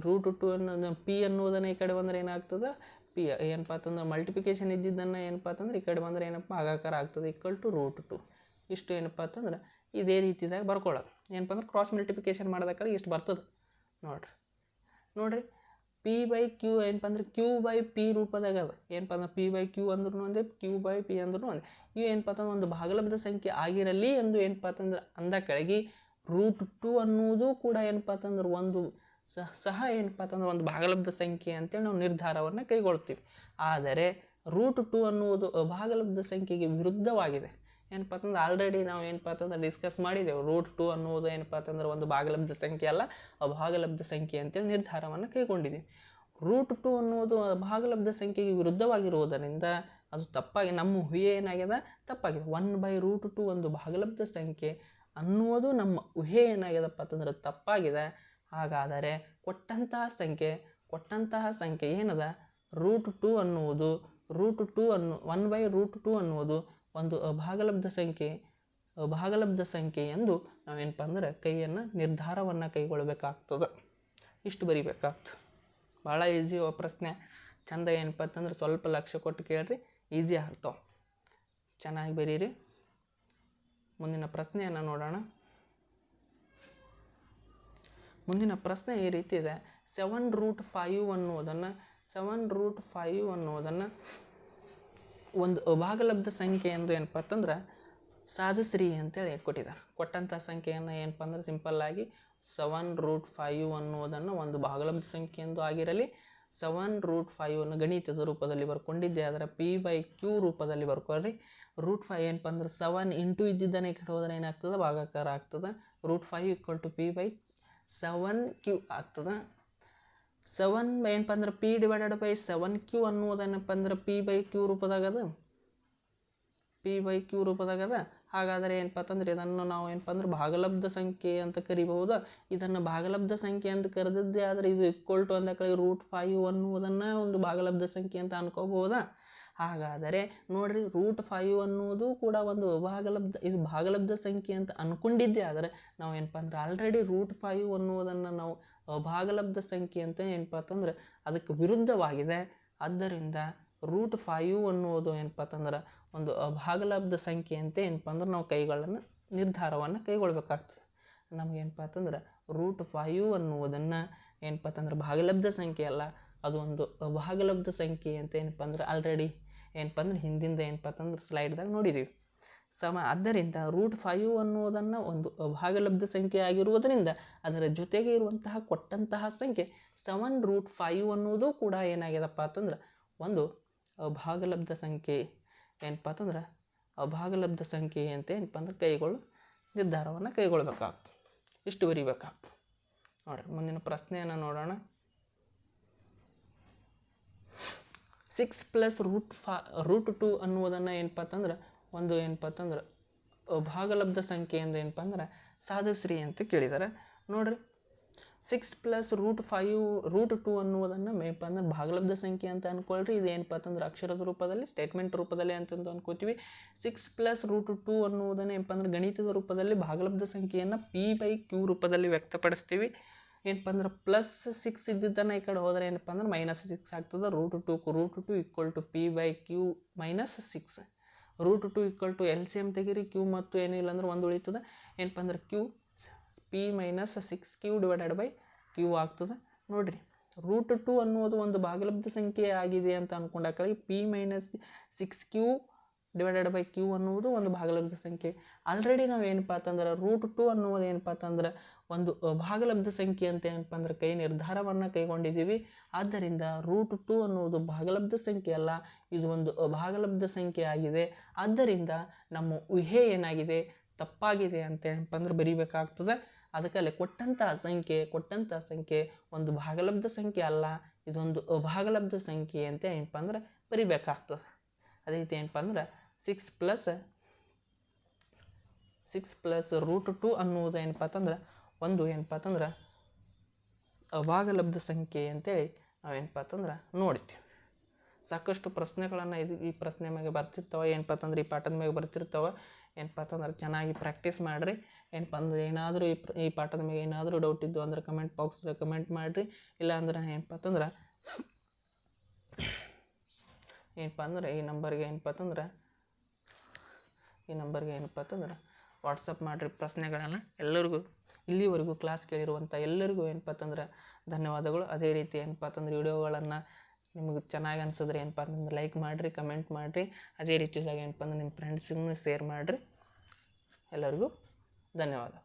√2 ಅನ್ನೋದು p ಅನ್ನೋದನ್ನು ಈ ಕಡೆ ಬಂದರೆ ಏನಾಗ್ತದೆ, p ಏನಪ್ಪ ಅಂತಂದ್ರೆ ಮಲ್ಟಿಪ್ಲಿಕೇಶನ್ ಇದ್ದಿದ್ದನ್ನು ಏನಪ್ಪ ಅಂತಂದ್ರೆ ಈ ಕಡೆ ಬಂದರೆ ಏನಪ್ಪ ಭಾಗಾಕಾರ ಆಗ್ತದೆ, =√2. ಇಷ್ಟು ಏನಪ್ಪ ಅಂತಂದ್ರೆ ಇದೇ ರೀತಿದಾಗ ಬರ್ಕೊಳ್ಳೋದು. ಏನಪ್ಪ ಅಂದ್ರೆ ಕ್ರಾಸ್ ಮಲ್ಟಿಪ್ಲಿಕೇಶನ್ ಮಾಡಿದಾಗ ಇಷ್ಟು ಬರ್ತದೆ. ನೋಡ್ರಿ p/q ಏನಪ್ಪ ಅಂದ್ರೆ q/p ರೂಪದಾಗ ಅದ. ಏನಪ್ಪ ಅಂದ್ರೆ p/q ಅಂದ್ರೂ ಒಂದೇ, q/p ಅಂದ್ರೂ ಒಂದೇ. ಇವು ಏನಪ್ಪ ಅಂತಂದ್ರೆ ಒಂದು ಭಾಗಲಬ್ಧ ಸಂಖ್ಯೆ ಆಗಿರಲಿ ಎಂದು ಏನಪ್ಪ ಅಂತಂದ್ರೆ ಅಂದ ಕೆಳಗೆ √2 ಅನ್ನುವುದು ಕೂಡ ಏನಪ್ಪ ಅಂತಂದ್ರೆ ಒಂದು ಸಹ ಏನಪ್ಪ ಅಂತಂದ್ರೆ ಒಂದು ಭಾಗಲಬ್ಧ ಸಂಖ್ಯೆ ಅಂತೇಳಿ ನಾವು ನಿರ್ಧಾರವನ್ನು ಕೈಗೊಳ್ತೀವಿ. ಆದರೆ √2 ಅನ್ನುವುದು ಅಭಾಗಲಬ್ಧ ಸಂಖ್ಯೆಗೆ ವಿರುದ್ಧವಾಗಿದೆ. ಏನಪ್ಪ ಅಂತಂದ್ರೆ ಆಲ್ರೆಡಿ ನಾವು ಏನಪ್ಪ ಅಂತಂದ್ರೆ ಡಿಸ್ಕಸ್ ಮಾಡಿದೆವು, √2 ಅನ್ನುವುದು ಏನಪ್ಪ ಅಂತಂದ್ರೆ ಒಂದು ಭಾಗಲಬ್ಧ ಸಂಖ್ಯೆ ಅಲ್ಲ, ಅಭಾಗಲಬ್ಧ ಸಂಖ್ಯೆ ಅಂತೇಳಿ ನಿರ್ಧಾರವನ್ನು ಕೈಗೊಂಡಿದ್ದೀವಿ. √2 ಅನ್ನುವುದು ಭಾಗಲಬ್ಧ ಸಂಖ್ಯೆಗೆ ವಿರುದ್ಧವಾಗಿರುವುದರಿಂದ ಅದು ತಪ್ಪಾಗಿ ನಮ್ಮ ಊಹೆ ಏನಾಗಿದೆ, ತಪ್ಪಾಗಿದೆ. 1/√2 ಒಂದು ಭಾಗಲಬ್ಧ ಸಂಖ್ಯೆ ಅನ್ನುವುದು ನಮ್ಮ ಊಹೆ ಏನಾಗ್ಯದಪ್ಪ ಅಂತಂದ್ರೆ ತಪ್ಪಾಗಿದೆ. ಹಾಗಾದರೆ ಕೊಟ್ಟಂತಹ ಸಂಖ್ಯೆ ಏನದ, √2 ಅನ್ನುವುದು 1/√2 ಅನ್ನುವುದು ಒಂದು ಅಭಾಗಲಬ್ಧ ಸಂಖ್ಯೆ ಎಂದು ನಾವೇನಪ್ಪ ಅಂದ್ರೆ ನಿರ್ಧಾರವನ್ನು ಕೈಗೊಳ್ಳಬೇಕಾಗ್ತದೆ. ಇಷ್ಟು ಬರಿಬೇಕಾಗ್ತದೆ. ಭಾಳ ಈಸಿ ಪ್ರಶ್ನೆ, ಚಂದ ಏನಪ್ಪ ಅಂತಂದ್ರೆ ಸ್ವಲ್ಪ ಲಕ್ಷ್ಯ ಕೊಟ್ಟು ಕೇಳ್ರಿ, ಈಸಿ ಆಗ್ತಾವೆ. ಚೆನ್ನಾಗಿ ಬರೀರಿ. ಮುಂದಿನ ಪ್ರಶ್ನೆಯನ್ನು ನೋಡೋಣ. ಮುಂದಿನ ಪ್ರಶ್ನೆ ಈ ರೀತಿ ಇದೆ, 7√5 ಅನ್ನುವುದನ್ನು ಒಂದು ಅಭಾಗಲಬ್ಧ ಸಂಖ್ಯೆ ಎಂದು ಏನಪ್ಪ ಅಂತಂದ್ರೆ ಸಾಧಿಸ್ರಿ ಅಂತೇಳಿ ಕೊಟ್ಟಿದ್ದಾರೆ. ಕೊಟ್ಟಂಥ ಸಂಖ್ಯೆಯನ್ನು ಏನಪ್ಪ ಅಂದ್ರೆ ಸಿಂಪಲ್ಲಾಗಿ 7√5 ಅನ್ನುವುದನ್ನು ಒಂದು ಭಾಗಲಬ್ಧ ಸಂಖ್ಯೆ ಎಂದು ಆಗಿರಲಿ, 7√5 ಅನ್ನು ಗಣಿತದ ರೂಪದಲ್ಲಿ ಬರ್ಕೊಂಡಿದ್ದೆ, ಅದರ p/q ರೂಪದಲ್ಲಿ ಬರ್ಕೊಳ್ರಿ. √5 ಏನಪ್ಪ ಅಂದ್ರೆ 7 ಇಂಟು ಇದ್ದಿದ್ದನ್ನು ಈ ಕಡೆ ಹೋದರೆ ಏನಾಗ್ತದೆ, ಭಾಗಾಕಾರ ಆಗ್ತದೆ. √5 = p/7q ಆಗ್ತದೆ. 7 ಏನಪ್ಪ ಅಂದ್ರೆ p/7q ಅನ್ನುವುದೇನಪ್ಪ ಅಂದ್ರೆ p/q ರೂಪದಾಗದ. ಹಾಗಾದರೆ ಏನಪ್ಪ ಅಂತಂದ್ರೆ ಇದನ್ನು ನಾವು ಏನಪ್ಪ ಅಂದ್ರೆ ಭಾಗಲಬ್ಧ ಸಂಖ್ಯೆ ಅಂತ ಕರಿಬಹುದಾ. ಇದನ್ನು ಭಾಗಲಬ್ಧ ಸಂಖ್ಯೆ ಅಂತ ಕರೆದಿದ್ದೆ ಆದರೆ ಇದು = ಅಂದ ಕಡೆ √5 ಅನ್ನುವುದನ್ನು ಒಂದು ಭಾಗಲಬ್ಧ ಸಂಖ್ಯೆ ಅಂತ ಅನ್ಕೋಬಹುದಾ. ಹಾಗಾದರೆ ನೋಡ್ರಿ, √5 ಅನ್ನುವುದು ಕೂಡ ಒಂದು ಇದು ಭಾಗಲಬ್ಧ ಸಂಖ್ಯೆ ಅಂತ ಅನ್ಕೊಂಡಿದ್ದೆ ಆದರೆ ನಾವು ಏನಪ್ಪ ಅಂದ್ರೆ ಆಲ್ರೆಡಿ √5 ಅನ್ನುವುದನ್ನು ನಾವು ಅಭಾಗಲಬ್ಧ ಸಂಖ್ಯೆ ಅಂತ ಏನಪ್ಪ ಅಂತಂದ್ರೆ ಅದಕ್ಕೆ ವಿರುದ್ಧವಾಗಿದೆ. ಆದ್ದರಿಂದ √5 ಅನ್ನುವುದು ಏನಪ್ಪ ಅಂತಂದ್ರೆ ಒಂದು ಅಭಾಗಲಬ್ಧ ಸಂಖ್ಯೆ ಅಂತ ಏನಪ್ಪ ಅಂದ್ರೆ ನಾವು ನಿರ್ಧಾರವನ್ನು ಕೈಗೊಳ್ಬೇಕಾಗ್ತದೆ. ನಮಗೇನಪ್ಪ ಅಂತಂದ್ರೆ √5 ಅನ್ನುವುದನ್ನು ಏನಪ್ಪ ಅಂತಂದ್ರೆ ಭಾಗಲಬ್ಧ ಸಂಖ್ಯೆ ಅಲ್ಲ, ಅದು ಒಂದು ಅಭಾಗಲಬ್ಧ ಸಂಖ್ಯೆ ಅಂತ ಏನಪ್ಪ ಅಂದ್ರೆ ಆಲ್ರೆಡಿ ಏನಪ್ಪ ಅಂದ್ರೆ ಹಿಂದಿಂದ ಏನಪ್ಪ ಅಂತಂದ್ರೆ ಸ್ಲೈಡ್ದಾಗ ನೋಡಿದ್ದೀವಿ. ಆದ್ದರಿಂದ √5 ಅನ್ನೋದನ್ನು ಒಂದು ಅಭಾಗಲಬ್ಧ ಸಂಖ್ಯೆ ಆಗಿರುವುದರಿಂದ ಅದರ ಜೊತೆಗೆ ಇರುವಂತಹ ಕೊಟ್ಟಂತಹ ಸಂಖ್ಯೆ 7√5 ಅನ್ನೋದು ಕೂಡ ಏನಾಗ್ಯದಪ್ಪ ಅಂತಂದ್ರೆ ಒಂದು ಅಭಾಗಲಬ್ಧ ಸಂಖ್ಯೆ ಏನಪ್ಪ ಅಂತಂದ್ರೆ ಅಭಾಗಲಬ್ಧ ಸಂಖ್ಯೆ ಅಂತ ಏನಪ್ಪ ಅಂದ್ರೆ ನಿರ್ಧಾರವನ್ನು ಕೈಗೊಳ್ಬೇಕಾಗ್ತದೆ. ಇಷ್ಟು ಬರಿಬೇಕಾಗ್ತದೆ ನೋಡಿರಿ. ಮುಂದಿನ ಪ್ರಶ್ನೆಯನ್ನು ನೋಡೋಣ. 6 + √2 ಅನ್ನುವುದನ್ನು ಏನಪ್ಪ ಅಂತಂದ್ರೆ ಒಂದು ಏನಪ್ಪ ಅಂತಂದ್ರೆ ಭಾಗಲಬ್ಧ ಸಂಖ್ಯೆಯಿಂದ ಏನಪ್ಪ ಅಂದ್ರೆ ಸಾಧಿಸ್ರಿ ಅಂತ ಕೇಳಿದ್ದಾರೆ. ನೋಡ್ರಿ 6 + √2 ಅನ್ನುವುದನ್ನು ಏನಪ್ಪ ಅಂದ್ರೆ ಭಾಗಲಬ್ಧ ಸಂಖ್ಯೆ ಅಂತ ಅನ್ಕೊಳ್ರಿ. ಇದು ಏನಪ್ಪ ಅಂತಂದ್ರೆ ಅಕ್ಷರದ ರೂಪದಲ್ಲಿ ಸ್ಟೇಟ್ಮೆಂಟ್ ರೂಪದಲ್ಲಿ ಅಂತಂದು ಅನ್ಕೋತೀವಿ. 6 + √2 ಅನ್ನುವುದನ್ನು ಏನಪ್ಪ ಅಂದ್ರೆ ಗಣಿತದ ರೂಪದಲ್ಲಿ ಭಾಗಲಬ್ಧ ಸಂಖ್ಯೆಯನ್ನು p/q ರೂಪದಲ್ಲಿ ವ್ಯಕ್ತಪಡಿಸ್ತೀವಿ. ಏನಪ್ಪ ಅಂದ್ರೆ +6 ಇದ್ದಿದ್ದನ್ನು ಈ ಕಡೆ ಹೋದರೆ ಏನಪ್ಪ ಅಂದ್ರೆ -6 ಆಗ್ತದೆ. √2 = p/q - 6. √2 LCM ತೆಗೀರಿ. q ಮತ್ತು ಏನಿಲ್ಲ ಅಂದ್ರೆ ಒಂದು ಉಳಿತದೆ. ಏನಪ್ಪ ಅಂದ್ರೆ q p - 6q / q ಆಗ್ತದೆ. ನೋಡಿರಿ √2 ಅನ್ನೋದು ಒಂದು ಭಾಗಲಬ್ಧ ಸಂಖ್ಯೆ ಆಗಿದೆ ಅಂತ ಅಂದ್ಕೊಂಡಾಕಿ p - 6q / q ಅನ್ನುವುದು ಒಂದು ಭಾಗಲಬ್ಧ ಸಂಖ್ಯೆ. ಆಲ್ರೆಡಿ ನಾವು ಏನಪ್ಪ ಅಂತಂದ್ರೆ √2 ಅನ್ನುವುದು ಏನಪ್ಪ ಅಂತಂದ್ರೆ ಒಂದು ಭಾಗಲಬ್ಧ ಸಂಖ್ಯೆ ಅಂತ ಏನಪ್ಪ ಅಂದ್ರೆ ನಿರ್ಧಾರವನ್ನು ಕೈಗೊಂಡಿದ್ದೀವಿ. ಆದ್ದರಿಂದ √2 ಅನ್ನುವುದು ಭಾಗಲಬ್ಧ ಸಂಖ್ಯೆ ಅಲ್ಲ, ಇದು ಒಂದು ಅಭಾಗಲಬ್ಧ ಸಂಖ್ಯೆ ಆಗಿದೆ. ಆದ್ದರಿಂದ ನಮ್ಮ ಊಹೆ ಏನಾಗಿದೆ, ತಪ್ಪಾಗಿದೆ ಅಂತ ಏನಪ್ಪ ಅಂದ್ರೆ ಬರಿಬೇಕಾಗ್ತದೆ. ಅದಕ್ಕಲ್ಲಿ ಕೊಟ್ಟಂತಹ ಸಂಖ್ಯೆ ಒಂದು ಭಾಗಲಬ್ಧ ಸಂಖ್ಯೆ ಅಲ್ಲ, ಇದೊಂದು ಅಭಾಗಲಬ್ಧ ಸಂಖ್ಯೆ ಅಂತ ಏನಪ್ಪ ಅಂದ್ರೆ ಬರಿಬೇಕಾಗ್ತದೆ. ಅದೇ ರೀತಿ ಏನಪ್ಪ ಅಂದ್ರೆ 6 + √2 ಅನ್ನುವುದು ಏನಪ್ಪ ಅಂತಂದ್ರೆ ಒಂದು ಏನಪ್ಪ ಅಂತಂದ್ರೆ ಅಭಾಗಲಬ್ಧ ಸಂಖ್ಯೆ ಅಂತೇಳಿ ನಾವೇನಪ್ಪ ಅಂತಂದ್ರೆ ನೋಡ್ತೀವಿ. ಸಾಕಷ್ಟು ಪ್ರಶ್ನೆಗಳನ್ನು ಈ ಪ್ರಶ್ನೆ ಮೇಲೆ ಬರ್ತಿರ್ತಾವೆ. ಏನಪ್ಪ ಅಂತಂದ್ರೆ ಈ ಪಾಠದ ಮೇಲೆ ಬರ್ತಿರ್ತಾವೆ. ಏನಪ್ಪ ಅಂತಂದ್ರೆ ಚೆನ್ನಾಗಿ ಪ್ರಾಕ್ಟೀಸ್ ಮಾಡಿರಿ. ಏನಪ್ಪ ಅಂದ್ರೆ ಏನಾದರೂ ಈ ಪಾಠದ ಮೇಲೆ ಏನಾದರೂ ಡೌಟ್ ಇದ್ದು ಅಂದ್ರೆ ಕಮೆಂಟ್ ಬಾಕ್ಸ್ದಾಗ ಕಮೆಂಟ್ ಮಾಡಿರಿ. ಇಲ್ಲ ಅಂದ್ರೆ ಏನಪ್ಪ ಅಂದ್ರೆ ಈ ನಂಬರ್ಗೆ ಏನಪ್ಪ ಅಂತಂದ್ರೆ ವಾಟ್ಸಪ್ ಮಾಡಿರಿ ಪ್ರಶ್ನೆಗಳನ್ನು. ಎಲ್ಲರಿಗೂ ಇಲ್ಲಿವರೆಗೂ ಕ್ಲಾಸ್ ಕೇಳಿರುವಂಥ ಎಲ್ಲರಿಗೂ ಏನಪ್ಪ ಅಂತಂದ್ರೆ ಧನ್ಯವಾದಗಳು. ಅದೇ ರೀತಿ ಏನಪ್ಪ ಅಂತಂದ್ರೆ ವಿಡಿಯೋಗಳನ್ನು ನಿಮಗೆ ಚೆನ್ನಾಗಿ ಅನಿಸಿದ್ರೆ ಏನಪ್ಪ ಅಂತಂದ್ರೆ ಲೈಕ್ ಮಾಡಿರಿ, ಕಮೆಂಟ್ ಮಾಡಿರಿ. ಅದೇ ರೀತಿಯಾಗಿ ಏನಪ್ಪ ಅಂದ್ರೆ ನಿಮ್ಮ ಫ್ರೆಂಡ್ಸಿಗೂ ಶೇರ್ ಮಾಡಿರಿ. ಎಲ್ಲರಿಗೂ ಧನ್ಯವಾದ.